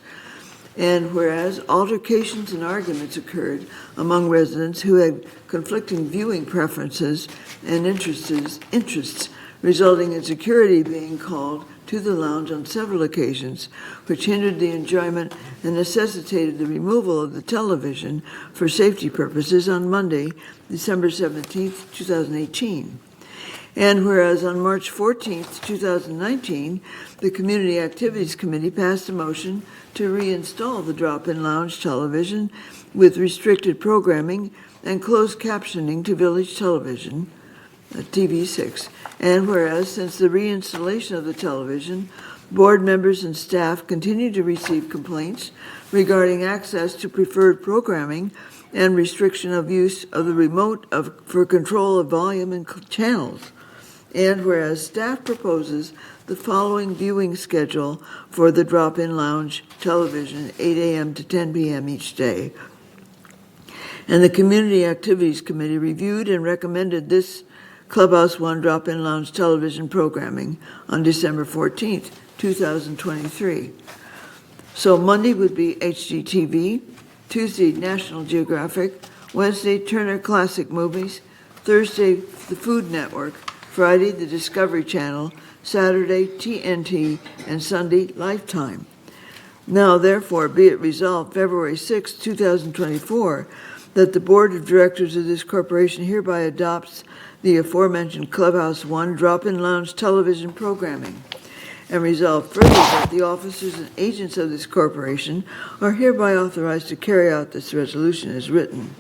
And whereas altercations and arguments occurred among residents who had conflicting viewing preferences and interests, resulting in security being called to the lounge on several occasions, which hindered the enjoyment and necessitated the removal of the television for safety purposes on Monday, December 17th, 2018. And whereas on March 14th, 2019, the Community Activities Committee passed a motion to reinstall the drop-in lounge television with restricted programming and closed captioning to Village Television, TV6. And whereas since the reinstallation of the television, board members and staff continue to receive complaints regarding access to preferred programming and restriction of use of the remote for control of volume and channels. And whereas staff proposes the following viewing schedule for the drop-in lounge television, 8 a.m. to 10 p.m. each day. And the Community Activities Committee reviewed and recommended this Clubhouse 1 drop-in lounge television programming on December 14th, 2023. So Monday would be HGTV, Tuesday National Geographic, Wednesday Turner Classic Movies, Thursday the Food Network, Friday the Discovery Channel, Saturday TNT, and Sunday Lifetime. Now therefore be it resolved February 6, 2024, that the Board of Directors of this corporation hereby adopts the aforementioned Clubhouse 1 drop-in lounge television programming, and resolve further that the officers and agents of this corporation are hereby authorized to carry out this resolution as written.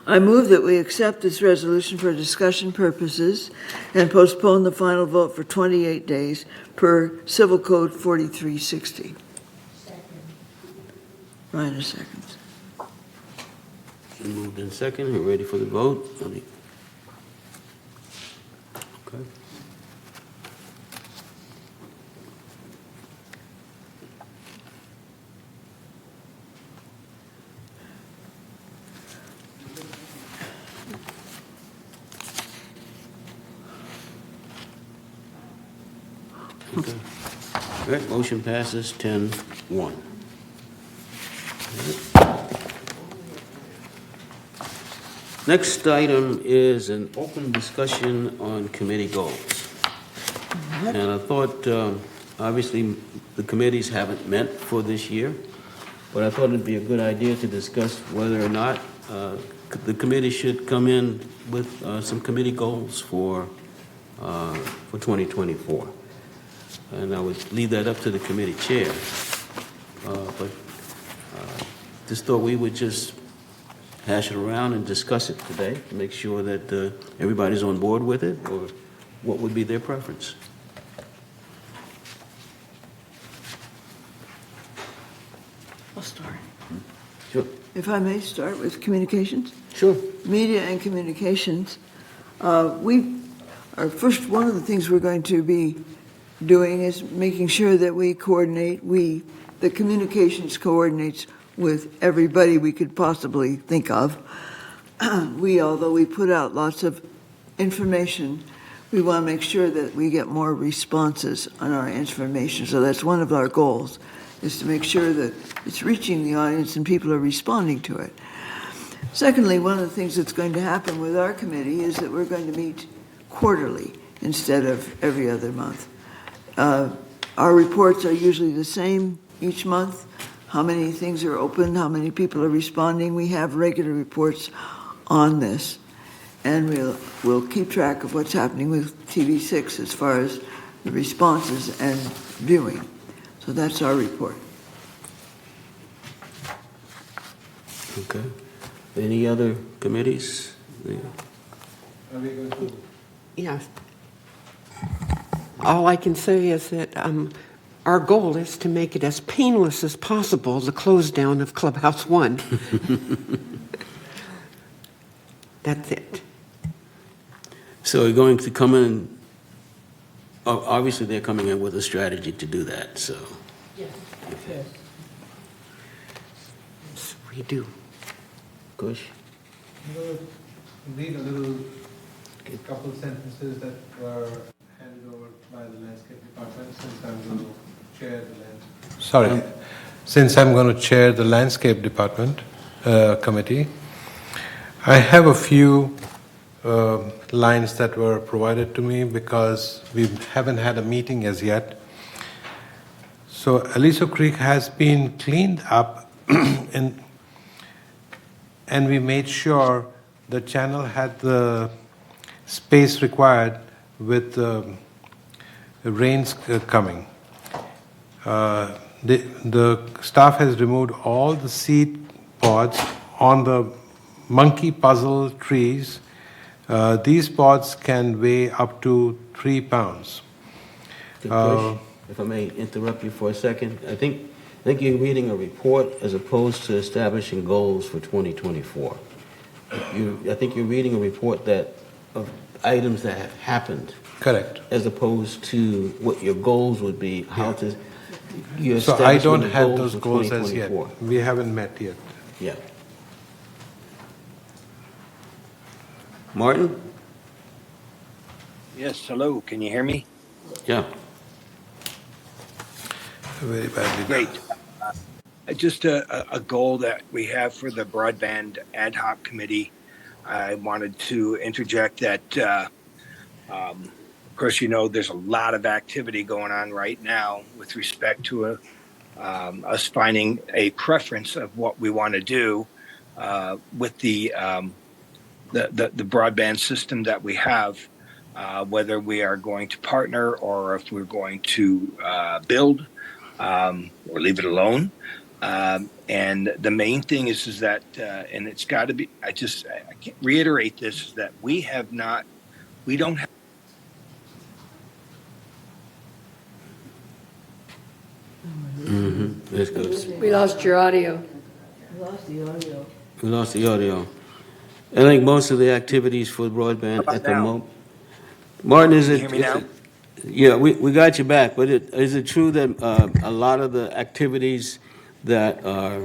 I move that we accept this resolution for discussion purposes and postpone the final vote for 28 days per Civil Code 4360. Ryan, a second. Moved in second. We're ready for the vote. Okay. Okay. All right, motion passes 10-1. Next item is an open discussion on committee goals. And I thought, obviously, the committees haven't met for this year, but I thought it'd be a good idea to discuss whether or not the committee should come in with some committee goals for 2024. And I would leave that up to the committee chair. But just thought we would just hash it around and discuss it today to make sure that everybody's on board with it, or what would be their preference. I'll start. Sure. If I may start with communications? Sure. Media and communications. One of the things we're going to be doing is making sure that we coordinate, the communications coordinates with everybody we could possibly think of. Although we put out lots of information, we want to make sure that we get more responses on our information. So that's one of our goals, is to make sure that it's reaching the audience and people are responding to it. Secondly, one of the things that's going to happen with our committee is that we're going to meet quarterly instead of every other month. Our reports are usually the same each month. How many things are open, how many people are responding. We have regular reports on this. And we'll keep track of what's happening with TV6 as far as the responses and viewing. So that's our report. Okay. Any other committees? Yeah. All I can say is that our goal is to make it as painless as possible, the close down of Clubhouse 1. That's it. So you're going to come in Obviously, they're coming in with a strategy to do that, so. Yes. Redo. Kush? I'm going to read a little couple sentences that were handed over by the landscape department since I'm going to chair the since I'm going to chair the landscape department committee. I have a few lines that were provided to me because we haven't had a meeting as yet. So Aliso Creek has been cleaned up and we made sure the channel had the space required with the rains coming. The staff has removed all the seed pods on the monkey puzzle trees. These pods can weigh up to 3 pounds. If I may interrupt you for a second, I think you're reading a report as opposed to establishing goals for 2024. I think you're reading a report of items that have happened. Correct. As opposed to what your goals would be, So I don't have those goals as yet. We haven't met yet. Yeah. Martin? Yes, hello. Can you hear me? Yeah. Very badly. Great. Just a goal that we have for the broadband ad hoc committee. I wanted to interject that, of course, there's a lot of activity going on right now with respect to us finding a preference of what we want to do with the broadband system that we have, whether we are going to partner or if we're going to build or leave it alone. And the main thing is that, and it's got to be, I can't reiterate this, is that we don't have. Mm-hmm. This goes. We lost your audio. We lost the audio. I think most of the activities for broadband at the moment. Martin, is it? Can you hear me now? Yeah, we got you back. But is it true that a lot of the activities that are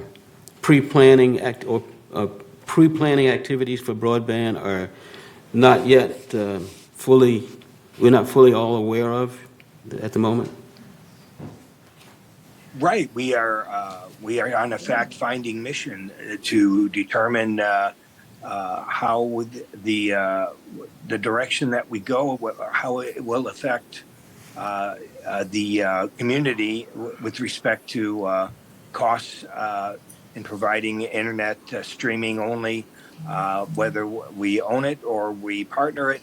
pre-planning activities for broadband are not yet we're not fully all aware of at the moment? Right. We are on a fact-finding mission to determine how the direction that we go, how it will affect the community with respect to costs in providing internet streaming only, whether we own it or we partner it.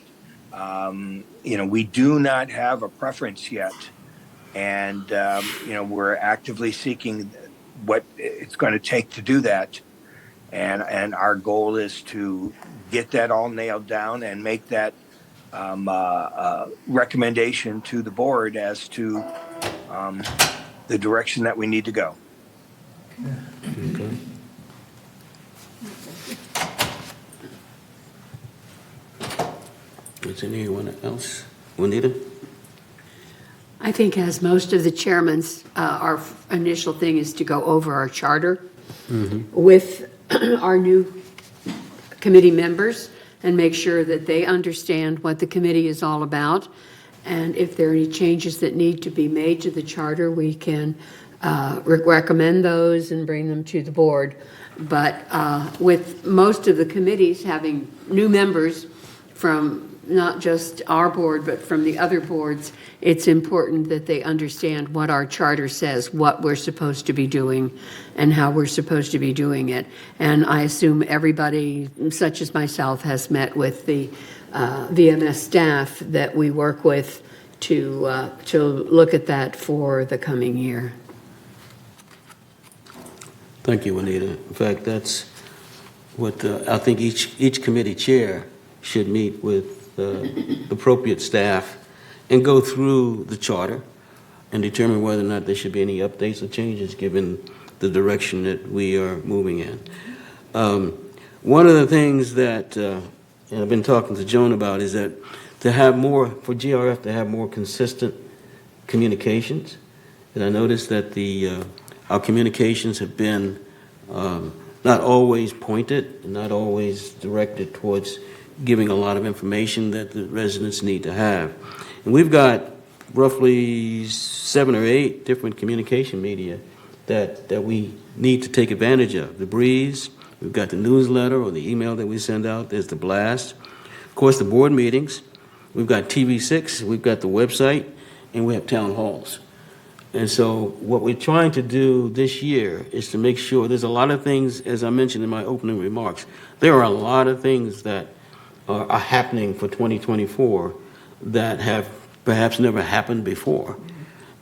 We do not have a preference yet. And, we're actively seeking what it's going to take to do that. And our goal is to get that all nailed down and make that recommendation to the board as to the direction that we need to go. Okay. Is anyone else? Juanita? I think as most of the chairmans, our initial thing is to go over our charter with our new committee members and make sure that they understand what the committee is all about. And if there are any changes that need to be made to the charter, we can recommend those and bring them to the board. But with most of the committees having new members from not just our board, but from the other boards, it's important that they understand what our charter says, what we're supposed to be doing, and how we're supposed to be doing it. And I assume everybody, such as myself, has met with the VMS staff that we work with to look at that for the coming year. Thank you, Juanita. In fact, that's what I think each committee chair should meet with appropriate staff and go through the charter and determine whether or not there should be any updates or changes given the direction that we are moving in. One of the things that and I've been talking to Joan about is that to have more, for GRF to have more consistent communications. And I noticed that our communications have been not always pointed, not always directed towards giving a lot of information that the residents need to have. And we've got roughly 7 or 8 different communication media that we need to take advantage of. The Breeze, we've got the newsletter or the email that we send out, there's the blast. Of course, the board meetings, we've got TV6, we've got the website, and we have town halls. And so what we're trying to do this year is to make sure there's a lot of things, as I mentioned in my opening remarks, there are a lot of things that are happening for 2024 that have perhaps never happened before.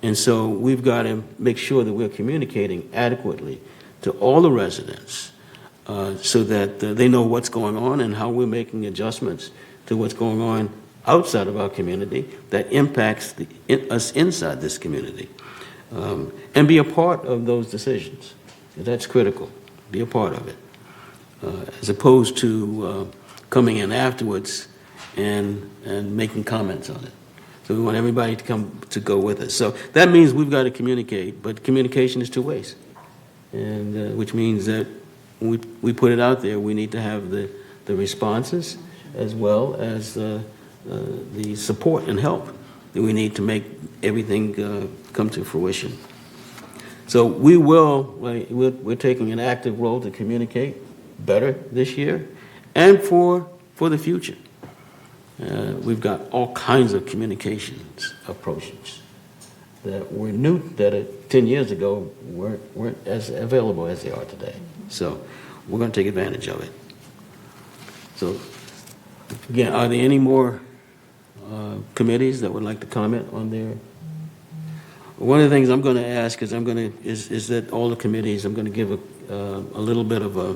And so we've got to make sure that we're communicating adequately to all the residents so that they know what's going on and how we're making adjustments to what's going on outside of our community that impacts us inside this community. And be a part of those decisions. That's critical. Be a part of it. As opposed to coming in afterwards and making comments on it. So we want everybody to go with us. So that means we've got to communicate, but communication is 2 ways. And which means that when we put it out there, we need to have the responses as well as the support and help that we need to make everything come to fruition. So we're taking an active role to communicate better this year and for the future. We've got all kinds of communications approaches that were new, that 10 years ago weren't as available as they are today. So we're going to take advantage of it. So again, are there any more committees that would like to comment on their? One of the things I'm going to ask is is that all the committees, I'm going to give a little bit of a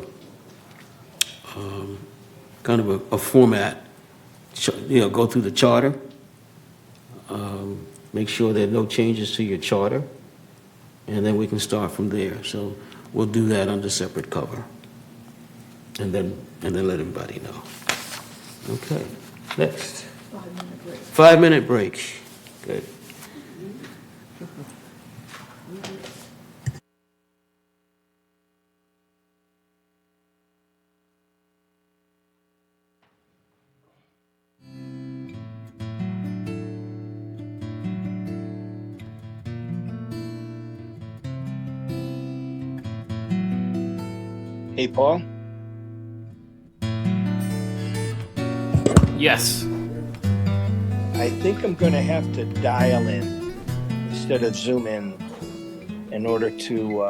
kind of a format. Go through the charter. Make sure there are no changes to your charter, and then we can start from there. So we'll do that under separate cover, and then let everybody know. Okay. Next. 5-minute break. 5-minute break. Good. Hey, Paul? Yes. I think I'm going to have to dial in instead of zoom in order to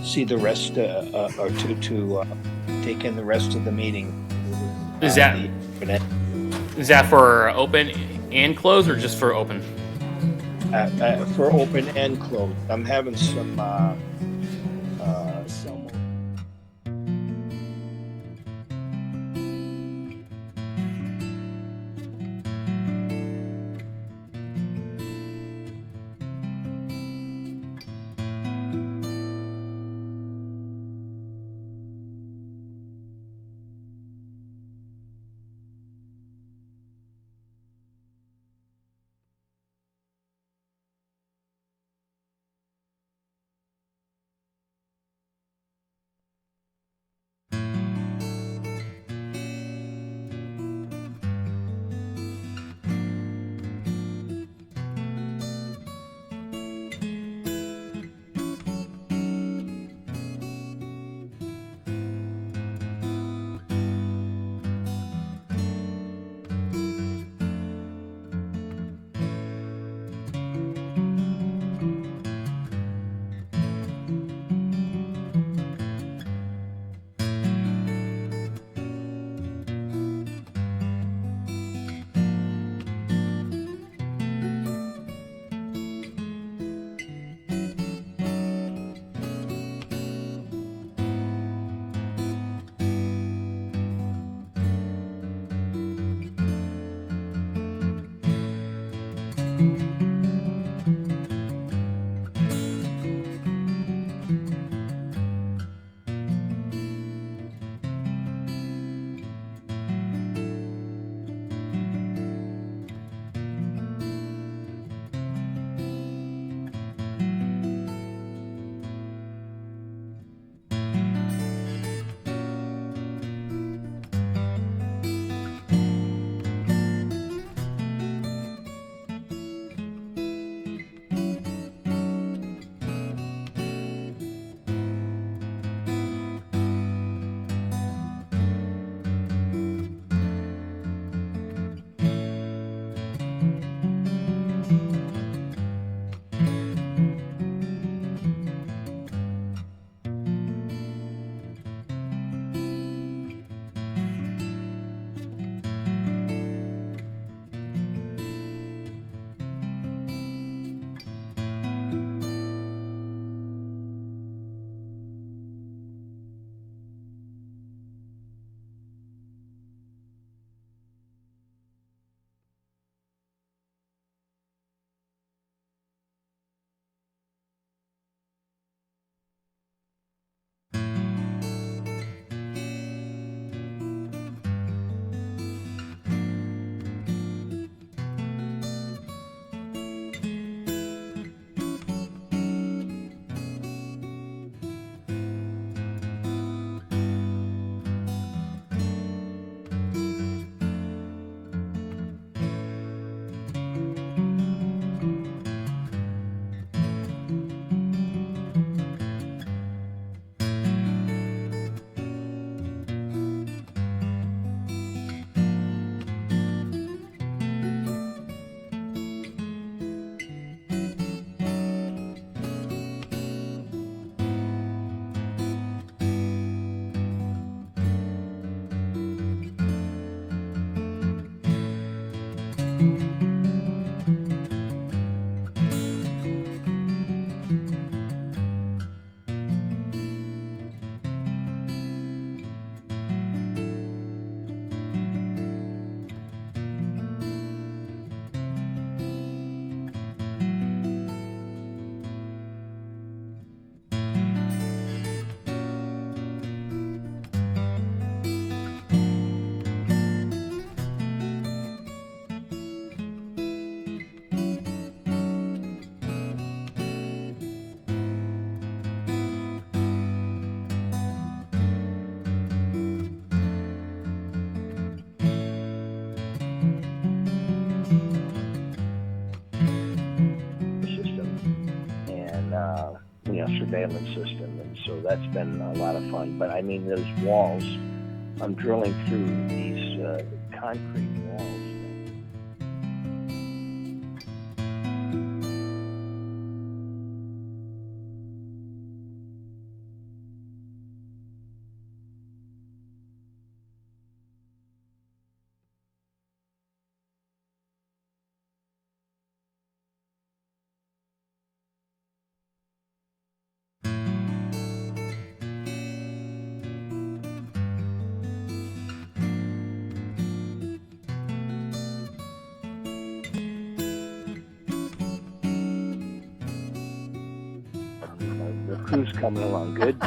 see the rest or to take in the rest of the meeting. Is that for open and close or just for open? For open and closed. I'm having some Surveillance system, and so that's been a lot of fun. But I mean, those walls, I'm drilling through these concrete walls. The crew's coming along good.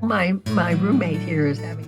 My roommate here is having.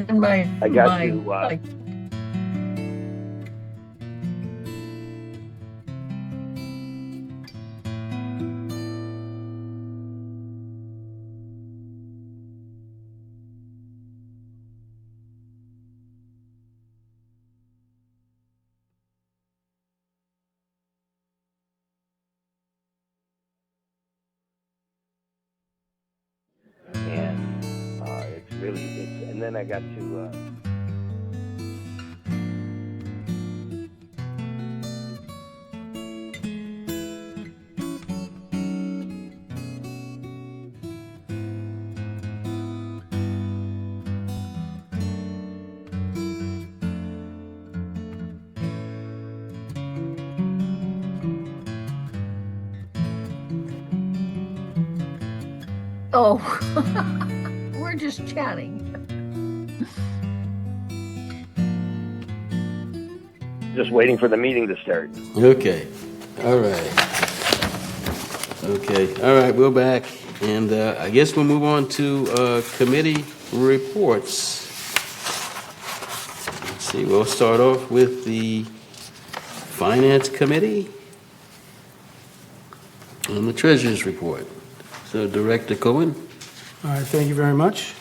And my, I got my, to, like, and it's really, and then I got to, oh, we're just chatting. just waiting for the meeting to start. Okay, all right. Okay, all right, we're back, and I guess we'll move on to committee reports. Let's see, we'll start off with the Finance Committee and the Treasurer's Report. So Director Cohen? All right, thank you very much.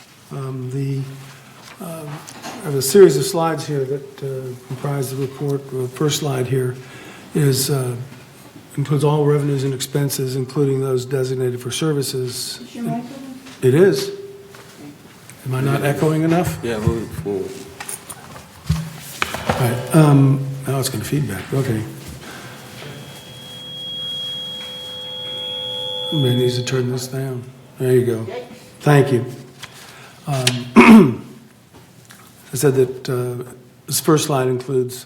I have a series of slides here that comprise the report. The first slide here is includes all revenues and expenses, including those designated for services. Is your mic on? It is. Am I not echoing enough? Yeah, move forward. All right. Now it's going to feedback. Okay. Somebody needs to turn this down. There you go. Thank you. I said that this first slide includes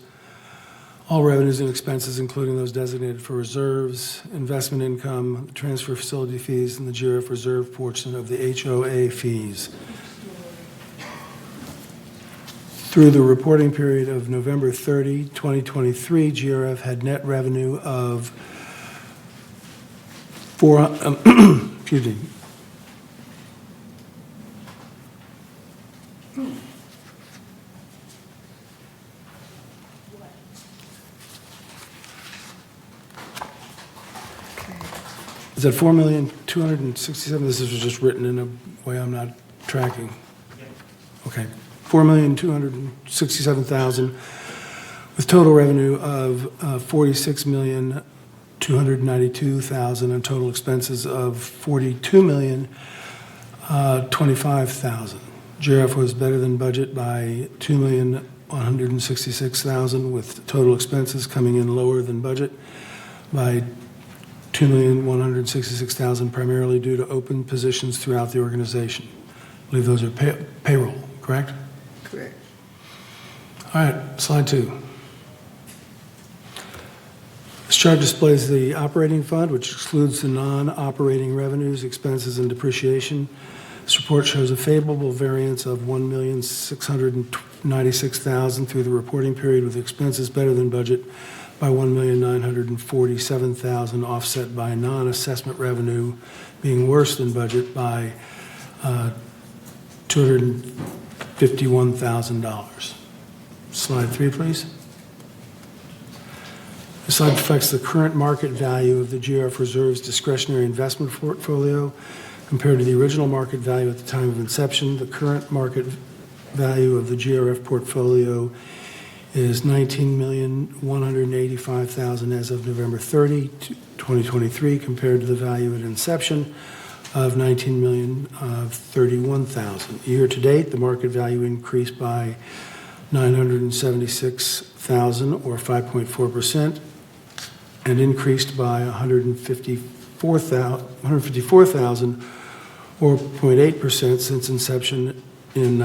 all revenues and expenses, including those designated for reserves, investment income, transfer facility fees, and the GRF reserve portion of the HOA fees. Through the reporting period of November 30, 2023, GRF had net revenue of excuse me. Is that 4,267,000? This is just written in a way I'm not tracking. Okay. 4,267,000 with total revenue of 46,292,000 and total expenses of 42,025,000. GRF was better than budget by 2,166,000 with total expenses coming in lower than budget by 2,166,000, primarily due to open positions throughout the organization. I believe those are payroll, correct? Correct. All right, slide 2. This chart displays the operating fund, which excludes the non-operating revenues, expenses, and depreciation. This report shows a favorable variance of $1,696,000 through the reporting period, with expenses better than budget by $1,947,000, offset by non-assessment revenue being worse than budget by $251,000. Slide 3, please. This slide reflects the current market value of the GRF Reserve's discretionary investment portfolio compared to the original market value at the time of inception. The current market value of the GRF portfolio is $19,185,000 as of November 30, 2023, compared to the value at inception of $19,031,000. Year to date, the market value increased by $976,000, or 5.4%, and increased by $154,000, or 0.8%, since inception in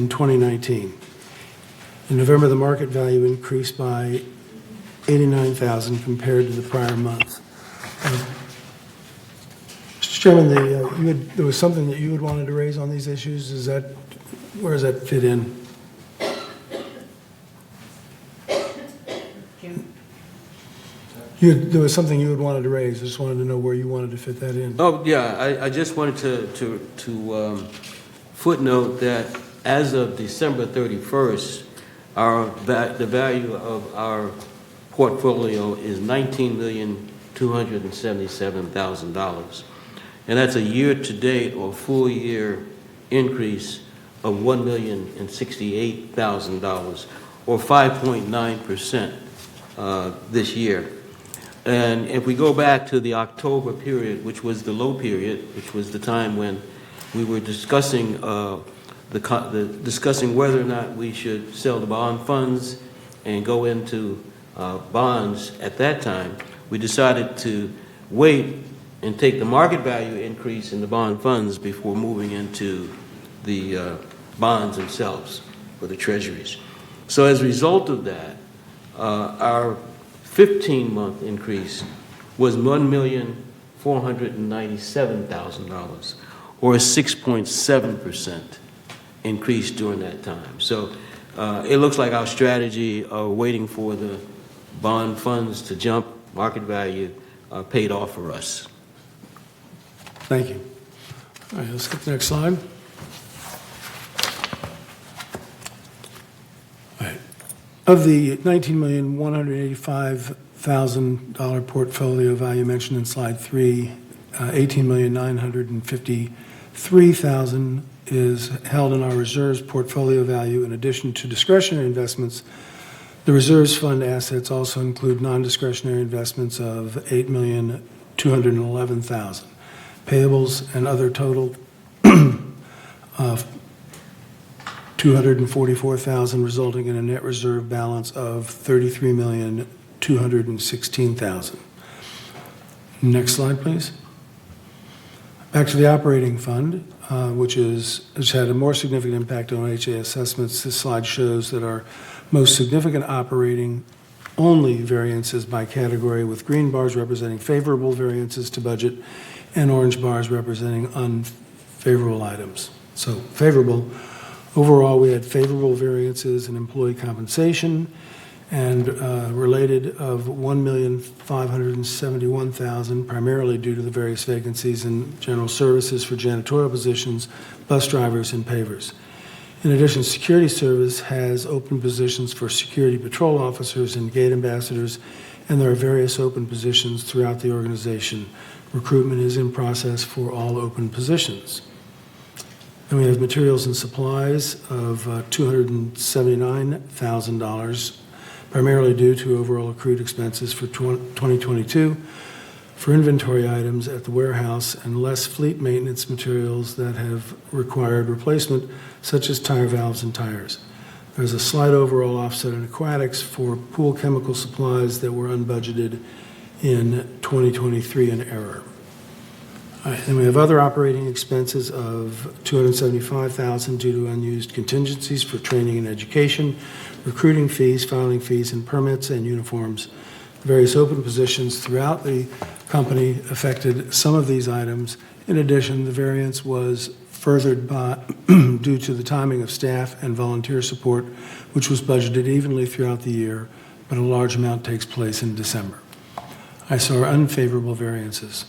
2019. In November, the market value increased by $89,000 compared to the prior month. Mr. Chairman, there was something that you had wanted to raise on these issues. Where does that fit in? There was something you had wanted to raise. I just wanted to know where you wanted to fit that in. Oh, yeah, I just wanted to footnote that as of December 31st, the value of our portfolio is $19,277,000. And that's a year-to-date or full-year increase of $1,068,000, or 5.9% this year. And if we go back to the October period, which was the low period, which was the time when we were discussing discussing whether or not we should sell the bond funds and go into bonds at that time, we decided to wait and take the market value increase in the bond funds before moving into the bonds themselves for the treasuries. So as a result of that, our 15-month increase was $1,497,000, or a 6.7% increase during that time. So it looks like our strategy of waiting for the bond funds to jump market value paid off for us. Thank you. All right, let's get to the next slide. All right. Of the $19,185,000 portfolio value mentioned in slide 3, $18,953,000 is held in our reserves portfolio value. In addition to discretionary investments, the reserves fund assets also include non-discretionary investments of $8,211,000. Payables and other total of $244,000, resulting in a net reserve balance of $33,216,000. Next slide, please. Back to the operating fund, which has had a more significant impact on OHA assessments. This slide shows that our most significant operating only variances by category, with green bars representing favorable variances to budget and orange bars representing unfavorable items. So favorable, overall we had favorable variances in employee compensation and related of $1,571,000, primarily due to the various vacancies in general services for janitorial positions, bus drivers, and pavers. In addition, security service has open positions for security patrol officers and gate ambassadors, and there are various open positions throughout the organization. Recruitment is in process for all open positions. And we have materials and supplies of $279,000, primarily due to overall accrued expenses for 2022, for inventory items at the warehouse and less fleet maintenance materials that have required replacement, such as tire valves and tires. There's a slight overall offset in aquatics for pool chemical supplies that were unbudgeted in 2023 in error. All right, then we have other operating expenses of $275,000 due to unused contingencies for training and education, recruiting fees, filing fees, and permits and uniforms. Various open positions throughout the company affected some of these items. In addition, the variance was furthered by due to the timing of staff and volunteer support, which was budgeted evenly throughout the year, but a large amount takes place in December. I saw unfavorable variances.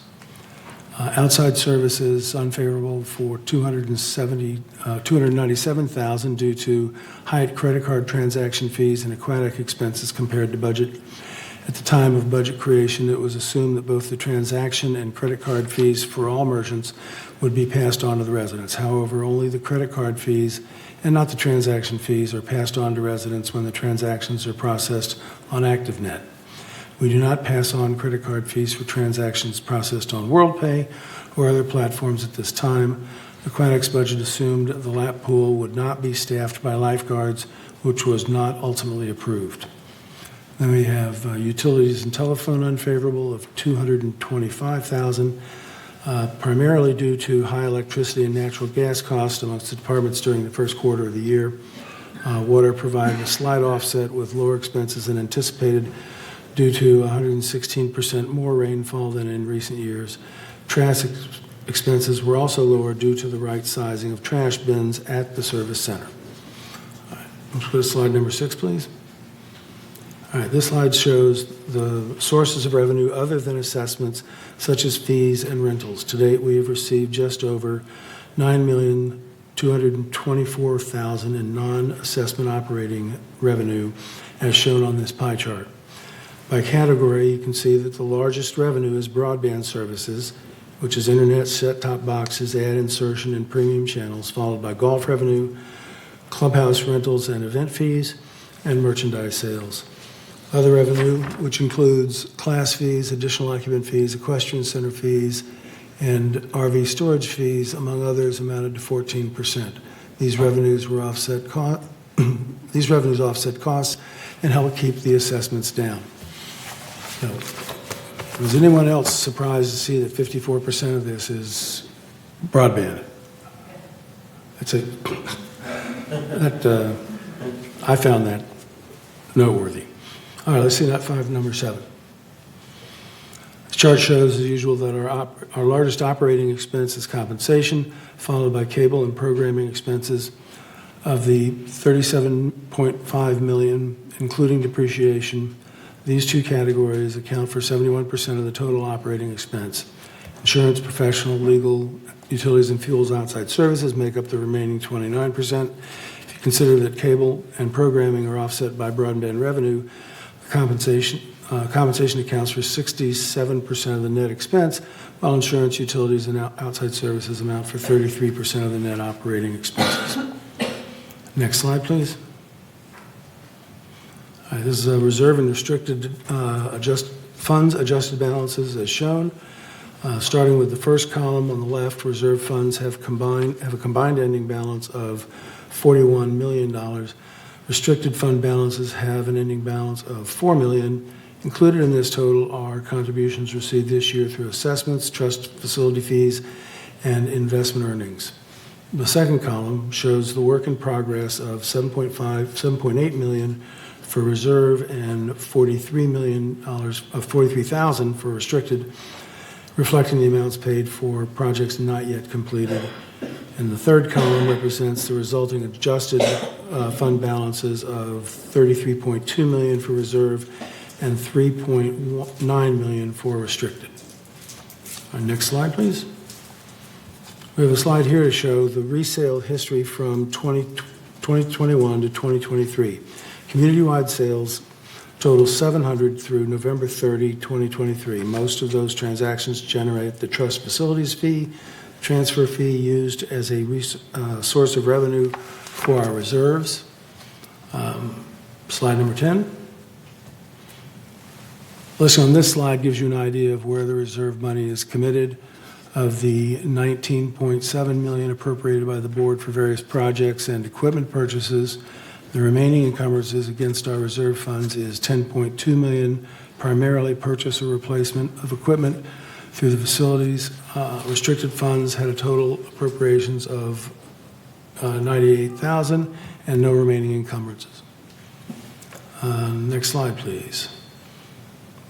Outside services unfavorable for $297,000 due to high credit card transaction fees and aquatic expenses compared to budget. At the time of budget creation, it was assumed that both the transaction and credit card fees for all merchants would be passed on to the residents. However, only the credit card fees and not the transaction fees are passed on to residents when the transactions are processed on ActiveNet. We do not pass on credit card fees for transactions processed on WorldPay or other platforms at this time. Aquatics budget assumed the lap pool would not be staffed by lifeguards, which was not ultimately approved. Then we have utilities and telephone unfavorable of $225,000, primarily due to high electricity and natural gas costs amongst the departments during the first quarter of the year. Water provided a slight offset with lower expenses than anticipated due to 116% more rainfall than in recent years. Trash expenses were also lower due to the right sizing of trash bins at the service center. All right, let's go to slide number 6, please. All right, this slide shows the sources of revenue other than assessments, such as fees and rentals. To date, we have received just over $9 million $224,000 in non-assessment operating revenue, as shown on this pie chart. By category, you can see that the largest revenue is broadband services, which is internet, set-top boxes, ad insertion, and premium channels, followed by golf revenue, clubhouse rentals and event fees, and merchandise sales. Other revenue, which includes class fees, additional occupant fees, equestrian center fees, and RV storage fees, among others, amounted to 14%. These revenues offset costs and help keep the assessments down. So, was anyone else surprised to see that 54% of this is broadband? I found that noteworthy. All right, let's see number 7. The chart shows, as usual, that our largest operating expense is compensation, followed by cable and programming expenses. Of the $37.5 million, including depreciation, these two categories account for 71% of the total operating expense. Insurance, professional, legal, utilities, and fuels outside services make up the remaining 29%. If you consider that cable and programming are offset by broadband revenue, compensation accounts for 67% of the net expense, while insurance, utilities, and outside services amount for 33% of the net operating expenses. Next slide, please. All right, this is reserve and restricted funds adjusted balances as shown. Starting with the first column on the left, reserve funds have a combined ending balance of $41 million. Restricted fund balances have an ending balance of $4 million. Included in this total are contributions received this year through assessments, trust facility fees, and investment earnings. The second column shows the work in progress of $7.8 million for reserve and $43,000 for restricted, reflecting the amounts paid for projects not yet completed. And the third column represents the resulting adjusted fund balances of $33.2 million for reserve and $3.9 million for restricted. Next slide, please. We have a slide here to show the resale history from 2021 to 2023. Community-wide sales total 700 through November 30, 2023. Most of those transactions generate the trust facilities fee, transfer fee used as a source of revenue for our reserves. Slide number 10. Listing on this slide gives you an idea of where the reserve money is committed. Of the $19.7 million appropriated by the board for various projects and equipment purchases, the remaining encumbrances against our reserve funds is $10.2 million, primarily purchase or replacement of equipment through the facilities. Restricted funds had a total appropriations of $98,000 and no remaining encumbrances. Next slide, please.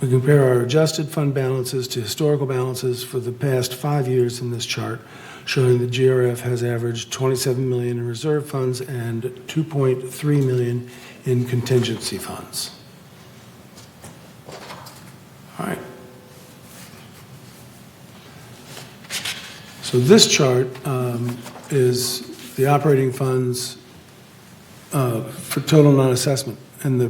We compare our adjusted fund balances to historical balances for the past 5 years in this chart, showing that GRF has averaged $27 million in reserve funds and $2.3 million in contingency funds. All right. So this chart is the operating funds for total non-assessment. And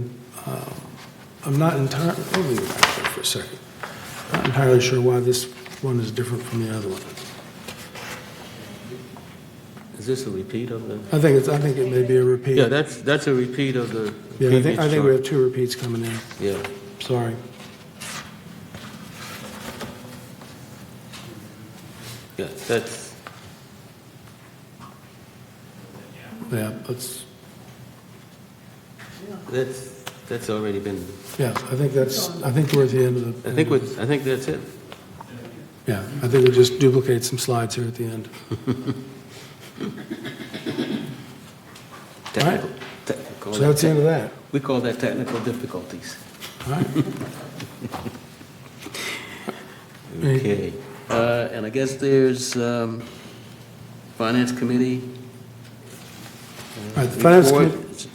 I'm not entirely, let me go back there for a second. Not entirely sure why this one is different from the other one. Is this a repeat of the? I think it may be a repeat. Yeah, that's a repeat of the Yeah, previous I think we chart. have 2 repeats coming in. Yeah. Sorry. Yeah, that's, Yeah, that's already been, yeah, I think we're at the end of the. I think that's it. Yeah, I think we'll just duplicate some slides here at the end. All right. So that's the end of that. We call that technical difficulties. All right. Okay. And I guess there's Finance Committee. All right, the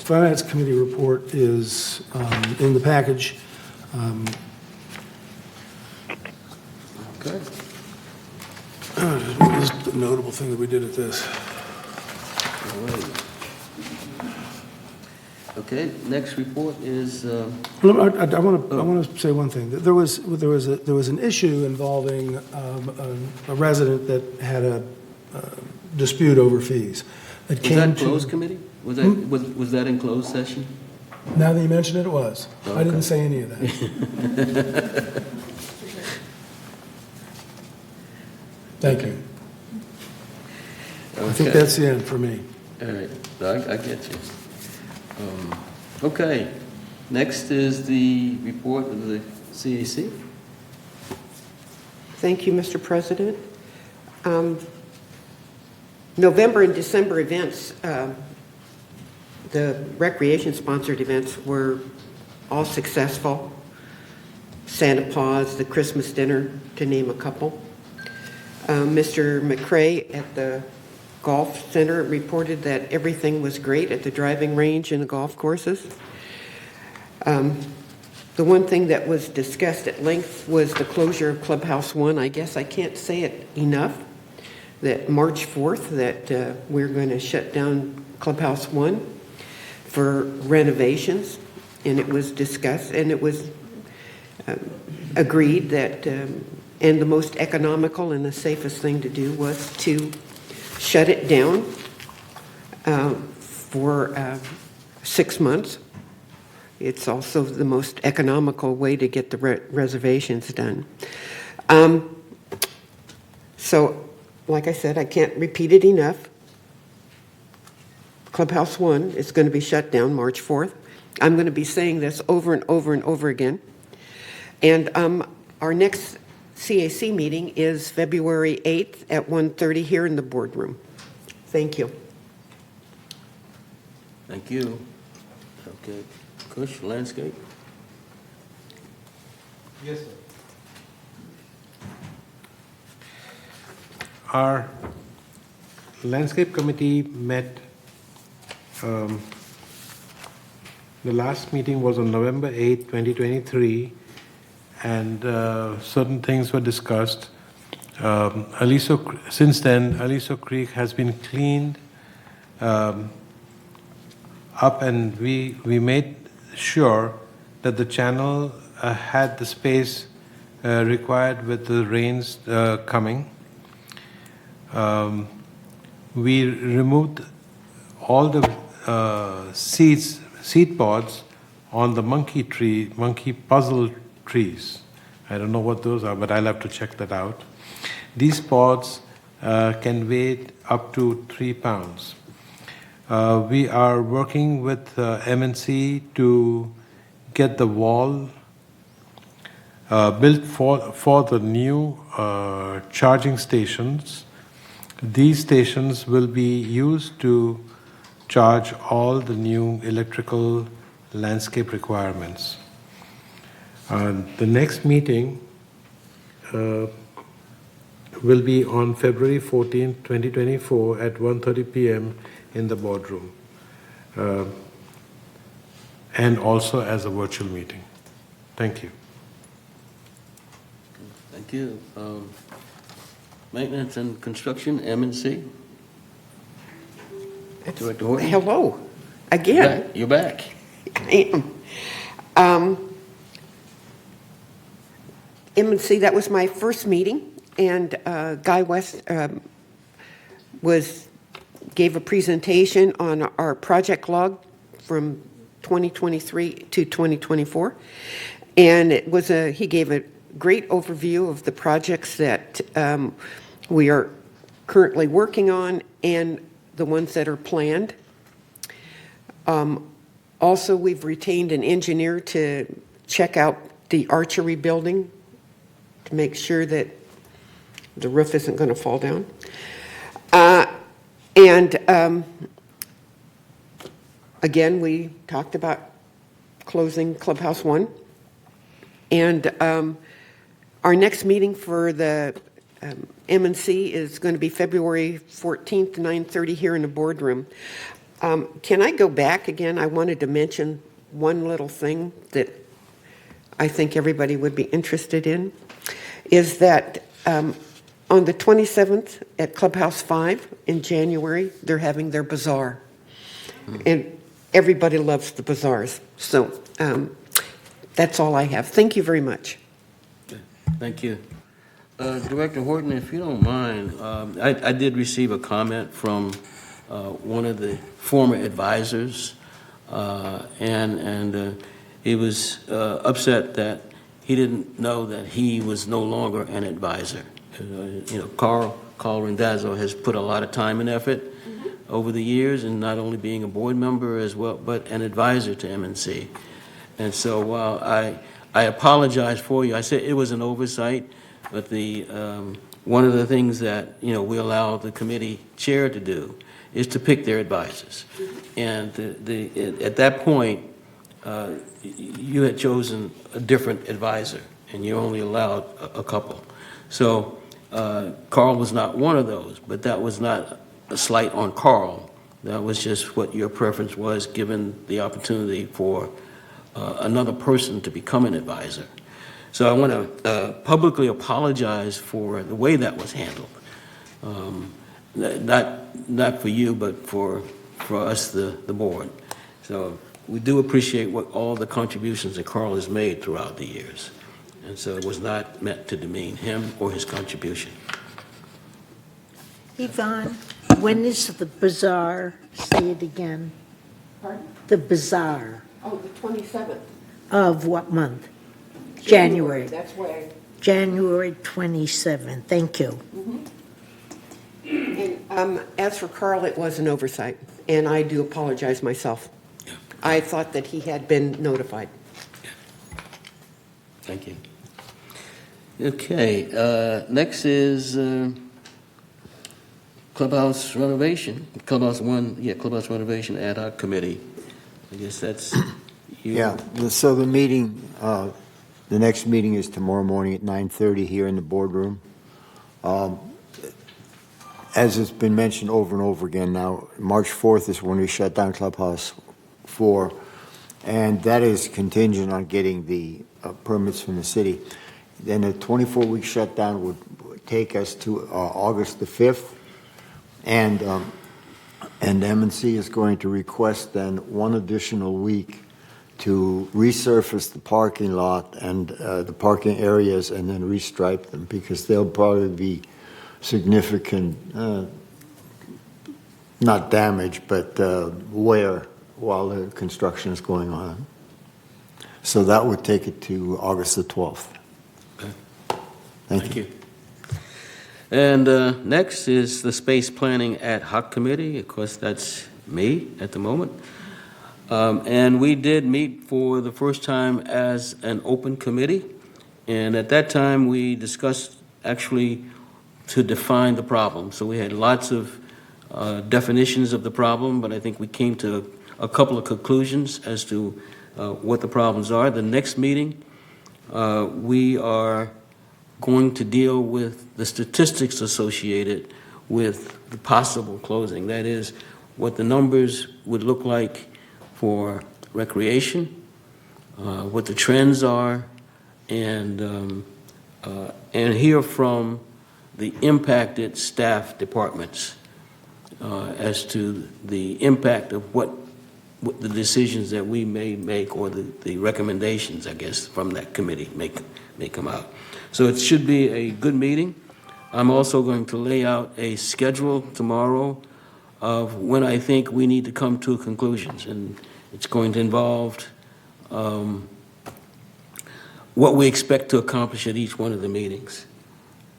Finance Committee report is in the package. Okay. This is the notable thing that we did at this. All right. Okay, next report is, I want to say one thing. There was an issue involving a resident that had a dispute over fees. was that closed committee? Was that, was that in closed session? Now that you mention it, it was. Okay. I didn't say any of that. Thank you. I think Okay. that's the end for me. All right, I get you. Okay, next is the report of the CAC. Thank you, Mr. President. November and December events, the recreation-sponsored events were all successful. Santa Paws, the Christmas dinner, to name a couple. Mr. McCrae at the Golf Center reported that everything was great at the driving range and the golf courses. The one thing that was discussed at length was the closure of Clubhouse 1. I guess I can't say it enough, that March 4th, that we're going to shut down Clubhouse 1 for renovations, and it was discussed, and it was agreed that, and the most economical and the safest thing to do was to shut it down for 6 months. It's also the most economical way to get the reservations done. So, like I said, I can't repeat it enough. Clubhouse 1 is going to be shut down March 4th. I'm going to be saying this over and over and over again. And our next CAC meeting is February 8th at 1:30 here in the boardroom. Thank you. Thank you. Okay, Kush, landscape? Yes, sir. Our landscape committee met, the last meeting was on November 8, 2023, and certain things were discussed. Since then, Aliso Creek has been cleaned up, and we made sure that the channel had the space required with the rains coming. We removed all the seed pods on the monkey puzzle trees. I don't know what those are, but I'll have to check that out. These pods can weigh up to 3 pounds. We are working with MNC to get the wall built for the new charging stations. These stations will be used to charge all the new electrical landscape requirements. The next meeting will be on February 14, 2024 at 1:30 p.m. in the boardroom, and also as a virtual meeting. Thank you. Thank you. Maintenance and construction, M&C? Director Horton? Hello, again. You're back. I am. M&C, that was my first meeting, and Guy West gave a presentation on our project log from 2023 to 2024, and he gave a great overview of the projects that we are currently working on and the ones that are planned. Also, we've retained an engineer to check out the archery building to make sure that the roof isn't going to fall down. Again, we talked about closing Clubhouse 1. And our next meeting for the M&C is going to be February 14th, 9:30 here in the boardroom. Can I go back again? I wanted to mention one little thing that I think everybody would be interested in, is that On the 27th at Clubhouse 5 in January, they're having their bazaar. And everybody loves the bazaars. So that's all I have. Thank you very much. Thank you. Director Horton, if you don't mind, I did receive a comment from one of the former advisors, and he was upset that he didn't know that he was no longer an advisor. Carl Randazzo has put a lot of time and effort over the years, and not only being a board member as well, but an advisor to MNC. And so while I apologize for you, I said it was an oversight, but one of the things that we allow the committee chair to do is to pick their advisors. And at that point, you had chosen a different advisor, and you only allowed a couple. So Carl was not one of those, but that was not a slight on Carl. That was just what your preference was, given the opportunity for another person to become an advisor. So I want to publicly apologize for the way that was handled. Not for you, but for us, the board. So we do appreciate all the contributions that Carl has made throughout the years. And so it was not meant to demean him or his contribution. Yvonne, when is the bazaar? Say it again. Pardon? The bazaar Oh, the 27th. of what month? January. That's why January 27th. Thank you. And as for Carl, it was an oversight, and I do apologize myself. I thought that he had been notified. Thank you. Okay, next is Clubhouse renovation, Clubhouse renovation ad hoc committee. I guess that's you. Yeah, so the meeting, the next meeting is tomorrow morning at 9:30 here in the boardroom. As it's been mentioned over and over again now, March 4th is when we shut down Clubhouse 4, and that is contingent on getting the permits from the city. Then a 24-week shutdown would take us to August the 5th, and MNC is going to request then one additional week to resurface the parking lot and the parking areas and then restripe them, because they'll probably be significant, not damage, but wear while the construction is going on. So that would take it to August the 12th. Okay. Thank you. And next is the space planning ad hoc committee. Of course, that's me at the moment. And we did meet for the first time as an open committee. And at that time, we discussed actually to define the problem. So we had lots of definitions of the problem, but I think we came to a couple of conclusions as to what the problems are. The next meeting, we are going to deal with the statistics associated with the possible closing. That is, what the numbers would look like for recreation, what the trends are, and hear from the impacted staff departments as to the impact of what the decisions that we may make, or the recommendations, I guess, from that committee may come out. So it should be a good meeting. I'm also going to lay out a schedule tomorrow of when I think we need to come to conclusions, and it's going to involve what we expect to accomplish at each one of the meetings.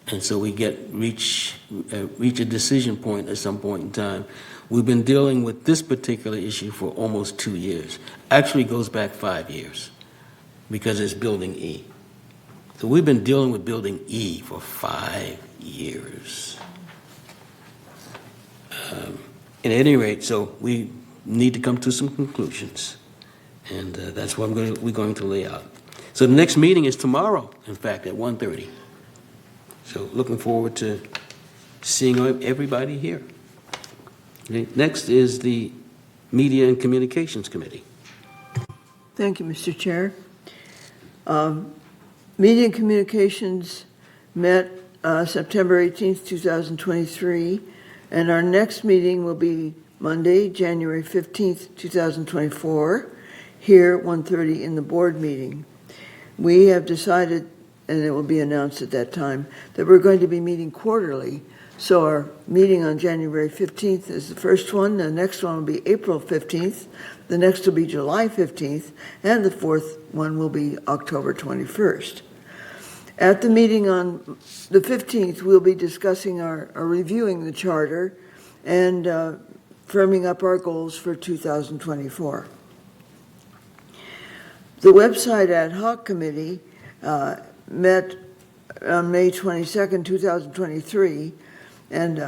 And so we reach a decision point at some point in time. We've been dealing with this particular issue for almost 2 years. Actually, it goes back 5 years, because it's Building E. So we've been dealing with Building E for 5 years. At any rate, so we need to come to some conclusions, and that's what we're going to lay out. So the next meeting is tomorrow, in fact, at 1:30. So looking forward to seeing everybody here. Okay. Next is the Media and Communications Committee. Thank you, Mr. Chair. Media and Communications met September 18th, 2023, and our next meeting will be Monday, January 15th, 2024, here, 1:30 in the board meeting. We have decided, and it will be announced at that time, that we're going to be meeting quarterly. So our meeting on January 15th is the first one, the next one will be April 15th, the next will be July 15th, and the fourth one will be October 21st. At the meeting on the 15th, we'll be discussing or reviewing the charter and firming up our goals for 2024. The website ad hoc committee met on May 22nd, 2023, and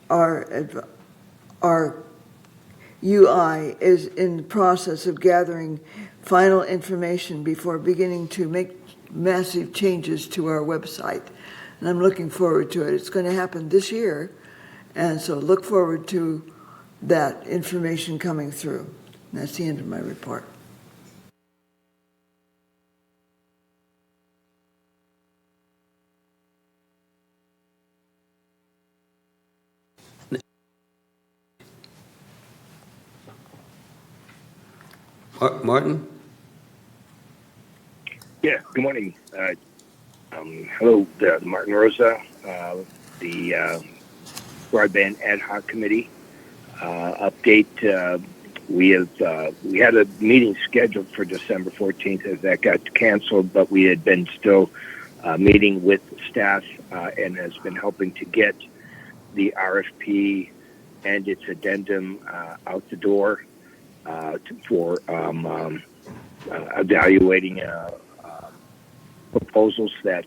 our UI is in the process of gathering final information before beginning to make massive changes to our website. And I'm looking forward to it. It's going to happen this year, and so look forward to that information coming through. And that's the end of my report. Martin? Yeah, good morning. Hello, Martin Rosa, the Broadband Ad Hoc Committee. Update, we had a meeting scheduled for December 14th as that got canceled, but we had been still meeting with staff and has been helping to get the RFP and its addendum out the door for evaluating proposals that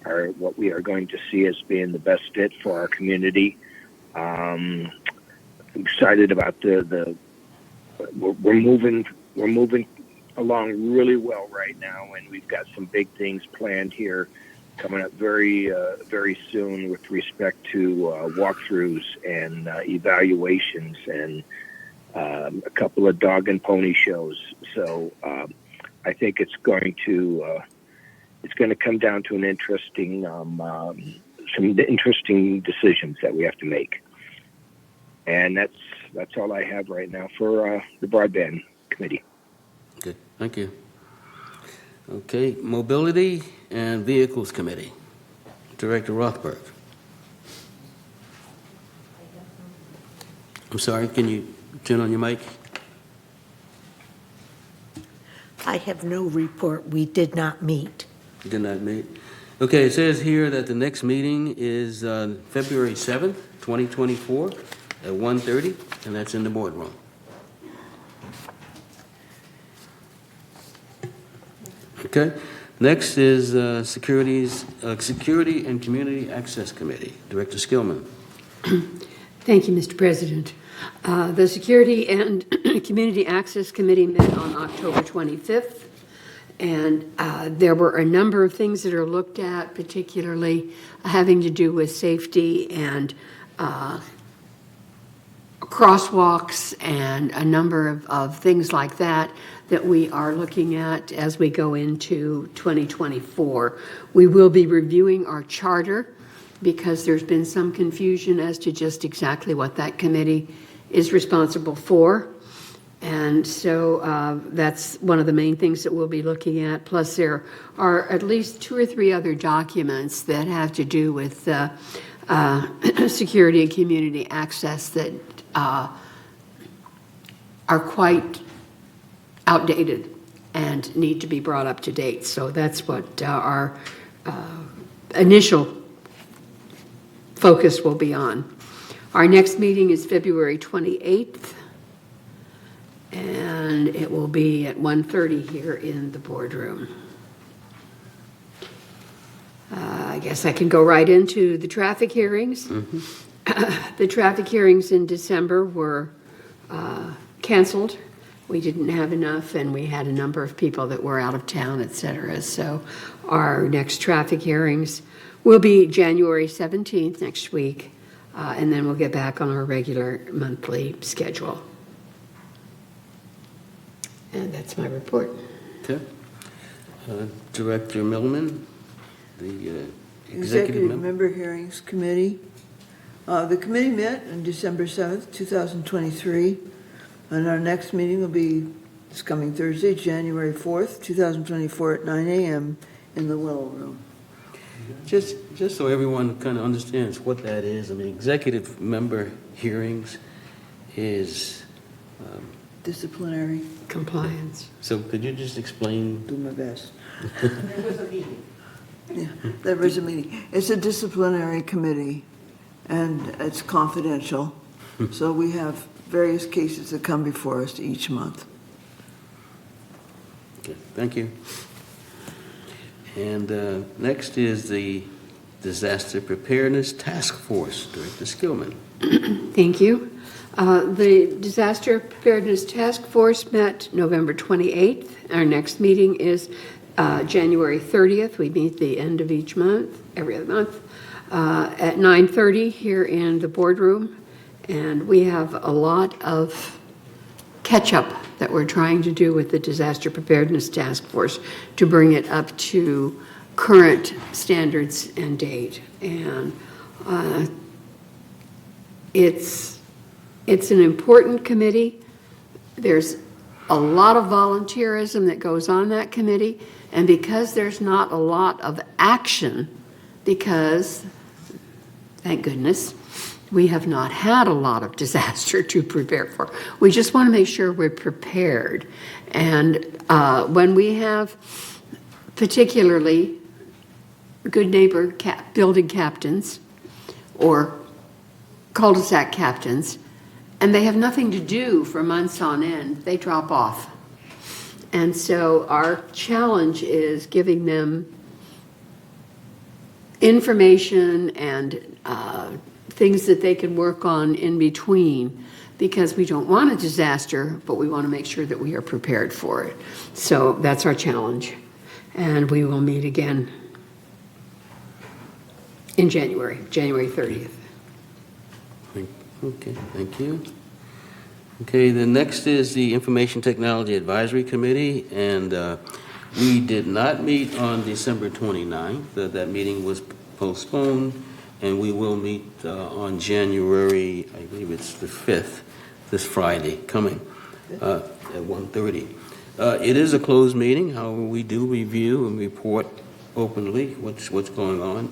are what we are going to see as being the best fit for our community. I'm excited about we're moving along really well right now, and we've got some big things planned here coming up very soon with respect to walkthroughs and evaluations and a couple of dog and pony shows. So I think it's going to come down to some interesting decisions that we have to make. And that's all I have right now for the Broadband Committee. Good, thank you. Okay, Mobility and Vehicles Committee, Director Rothberg. I'm sorry, can you turn on your mic? I have no report. We did not meet. Did not meet. Okay, it says here that the next meeting is February 7th, 2024 at 1:30, and that's in the boardroom. Okay, next is Security and Community Access Committee, Director Skillman. Thank you, Mr. President. The Security and Community Access Committee met on October 25th, and there were a number of things that are looked at, particularly having to do with safety and crosswalks and a number of things like that we are looking at as we go into 2024. We will be reviewing our charter because there's been some confusion as to just exactly what that committee is responsible for. And so that's one of the main things that we'll be looking at. Plus there are at least 2 or 3 other documents that have to do with security and community access that are quite outdated and need to be brought up to date. So that's what our initial focus will be on. Our next meeting is February 28th, and it will be at 1:30 here in the boardroom. I guess I can go right into the traffic hearings. Mm-hmm. The traffic hearings in December were canceled. We didn't have enough, and we had a number of people that were out of town, et cetera. So our next traffic hearings will be January 17th next week, and then we'll get back on our regular monthly schedule. And that's my report. Okay. Director Millman, the Executive Member Hearings Committee. The committee met on December 7th, 2023, and our next meeting will be this coming Thursday, January 4th, 2024 at 9 a.m. in the Willow Room. Just so everyone kind of understands what that is, I mean, executive member hearings is... disciplinary. Compliance. So could you just explain? Do my best. There was a meeting. Yeah, there was a meeting. It's a disciplinary committee, and it's confidential. So we have various cases that come before us each month. Okay, thank you. And next is the Disaster Preparedness Task Force, Director Skillman. Thank you. The Disaster Preparedness Task Force met November 28th. Our next meeting is January 30th. We meet the end of each month, every other month, at 9:30 here in the boardroom. And we have a lot of catch-up that we're trying to do with the Disaster Preparedness Task Force to bring it up to current standards and date. And it's an important committee. There's a lot of volunteerism that goes on that committee, and because there's not a lot of action, because, thank goodness, we have not had a lot of disaster to prepare for. We just want to make sure we're prepared. And when we have particularly good neighbor building captains or cul-de-sac captains, and they have nothing to do for months on end, they drop off. And so our challenge is giving them information and things that they can work on in between, because we don't want a disaster, but we want to make sure that we are prepared for it. So that's our challenge. And we will meet again in January 30th. Okay, thank you. Okay, the next is the Information Technology Advisory Committee, and we did not meet on December 29th. That meeting was postponed, and we will meet on January, I believe it's the 5th, this Friday coming at 1:30. It is a closed meeting. However, we do review and report openly what's going on.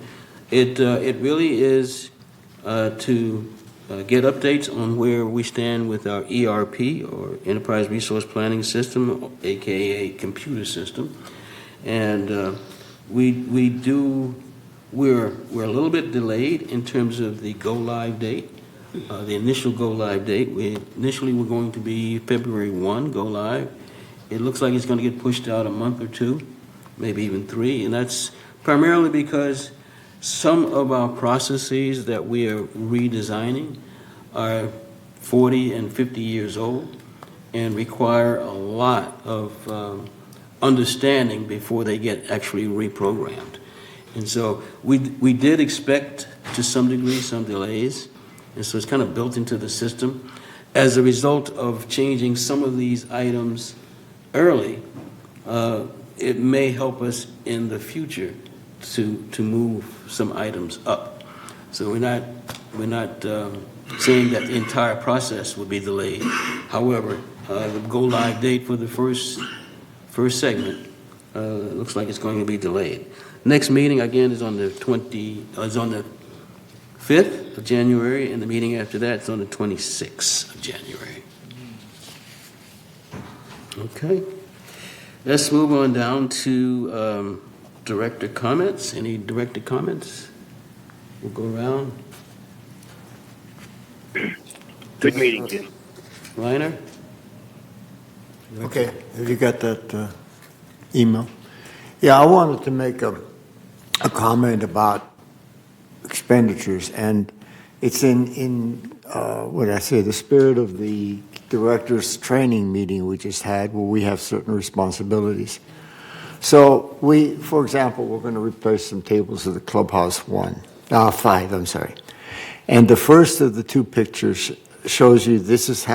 It really is to get updates on where we stand with our ERP, or Enterprise Resource Planning System, aka computer system, and we're a little bit delayed in terms of the go live date, the initial go live date. We initially were going to be February 1 go live. It looks like it's going to get pushed out a month or two, maybe even 3, and that's primarily because some of our processes that we are redesigning are 40 and 50 years old and require a lot of understanding before they get actually reprogrammed. And so we did expect, to some degree, some delays, and so it's kind of built into the system. As a result of changing some of these items early, it may help us in the future to move some items up. So we're not saying that the entire process will be delayed. However, the go live date for the first segment looks like it's going to be delayed. Next meeting again is on the 5th of January, and the meeting after that is on the 26th of January. Okay, let's move on down to director comments. Any director comments? We'll go around. Good meeting, Jim. Reiner? Okay, have you got that email? Yeah, I wanted to make a comment about expenditures, and it's in what I say, the spirit of the directors' training meeting we just had, where we have certain responsibilities. So for example, we're going to replace some tables of the clubhouse 5, I'm sorry. And the first of the 2 pictures shows you this is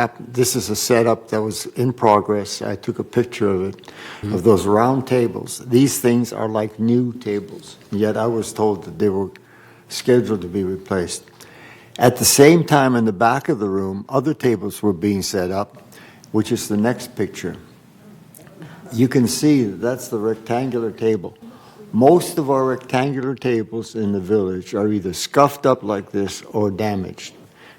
a setup that was in progress. I took a picture of it, of those round tables. These things are like new tables, yet I was told that they were scheduled to be replaced. At the same time, in the back of the room, other tables were being set up, which is the next picture. You can see that's the rectangular table. Most of our rectangular tables in the village are either scuffed up like this or damaged.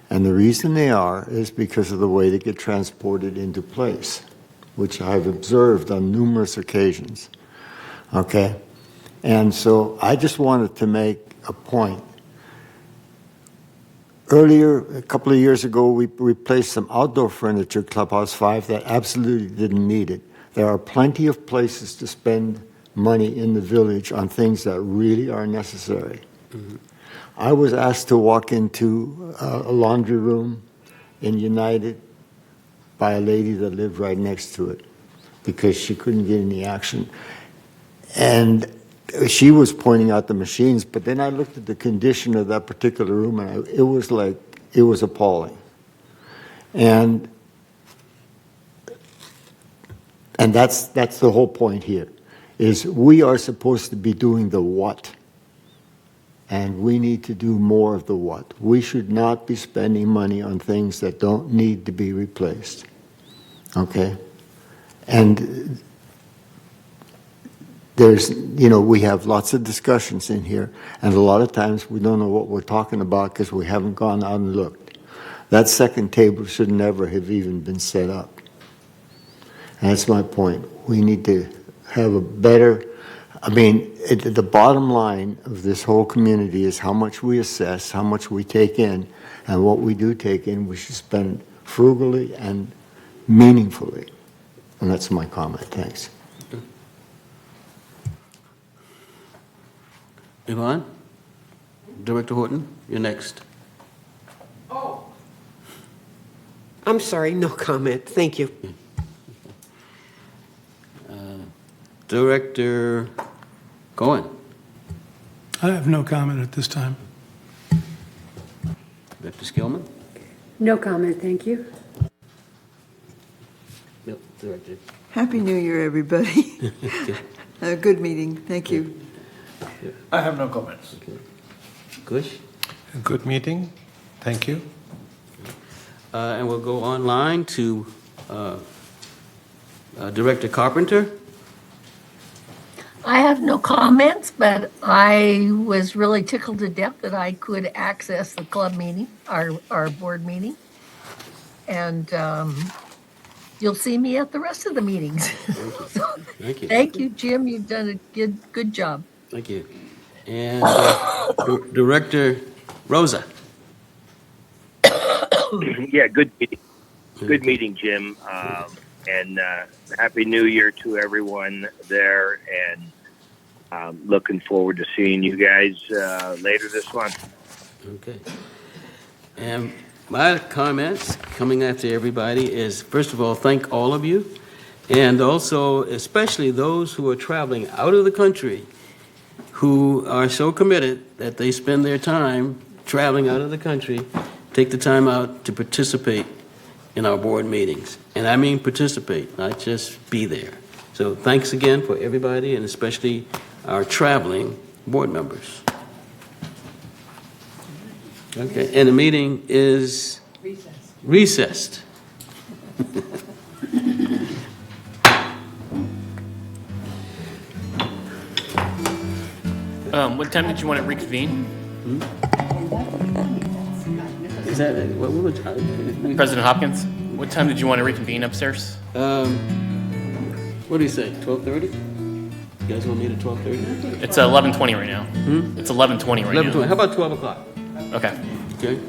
And the reason they are is because of the way they get transported into place, which I've observed on numerous occasions. Okay? And so I just wanted to make a point. Earlier, a couple of years ago, we replaced some outdoor furniture, Clubhouse 5, that absolutely didn't need it. There are plenty of places to spend money in the village on things that really are necessary. Mm-hmm. I was asked to walk into a laundry room in United by a lady that lived right next to it because she couldn't get any action. And she was pointing out the machines, but then I looked at the condition of that particular room, and it was appalling. And that's the whole point here, is we are supposed to be doing the what, and we need to do more of the what. We should not be spending money on things that don't need to be replaced, okay? And we have lots of discussions in here, and a lot of times we don't know what we're talking about because we haven't gone out and looked. That second table should never have even been set up. And that's my point. We need to have a better, the bottom line of this whole community is how much we assess, how much we take in, and what we do take in, we should spend frugally and meaningfully. And that's my comment. Thanks. Yvonne? Director Horton, you're next. Oh. I'm sorry, no comment. Thank you. Director Cohen. I have no comment at this time. Director Skillman? No comment, thank you. No, Director. Happy New Year, everybody. A good meeting. Thank you. I have no comments. Okay. Kush? A good meeting. Thank you. And we'll go online to Director Carpenter. I have no comments, but I was really tickled to death that I could access the club meeting, our board meeting. And you'll see me at the rest of the meetings. So, Thank you. thank you, Jim. You've done a good job. Thank you. And Director Rosa. Yeah, good meeting. Good meeting, Jim. And Happy New Year to everyone there. And looking forward to seeing you guys later this month. Okay. And my comments coming after everybody is, first of all, thank all of you. And also, especially those who are traveling out of the country who are so committed that they spend their time traveling out of the country, take the time out to participate in our board meetings. And I mean participate, not just be there. So thanks again for everybody, and especially our traveling board members. Okay, and the meeting is recessed. What time did you want to reconvene? Is that it? What would President Hopkins, what time did you want to reconvene upstairs? What do you say, 12:30? You guys want to meet at 12:30? It's 11:20 right now. It's 11:20 right 11:20. now. How about 12 o'clock? Okay. Okay.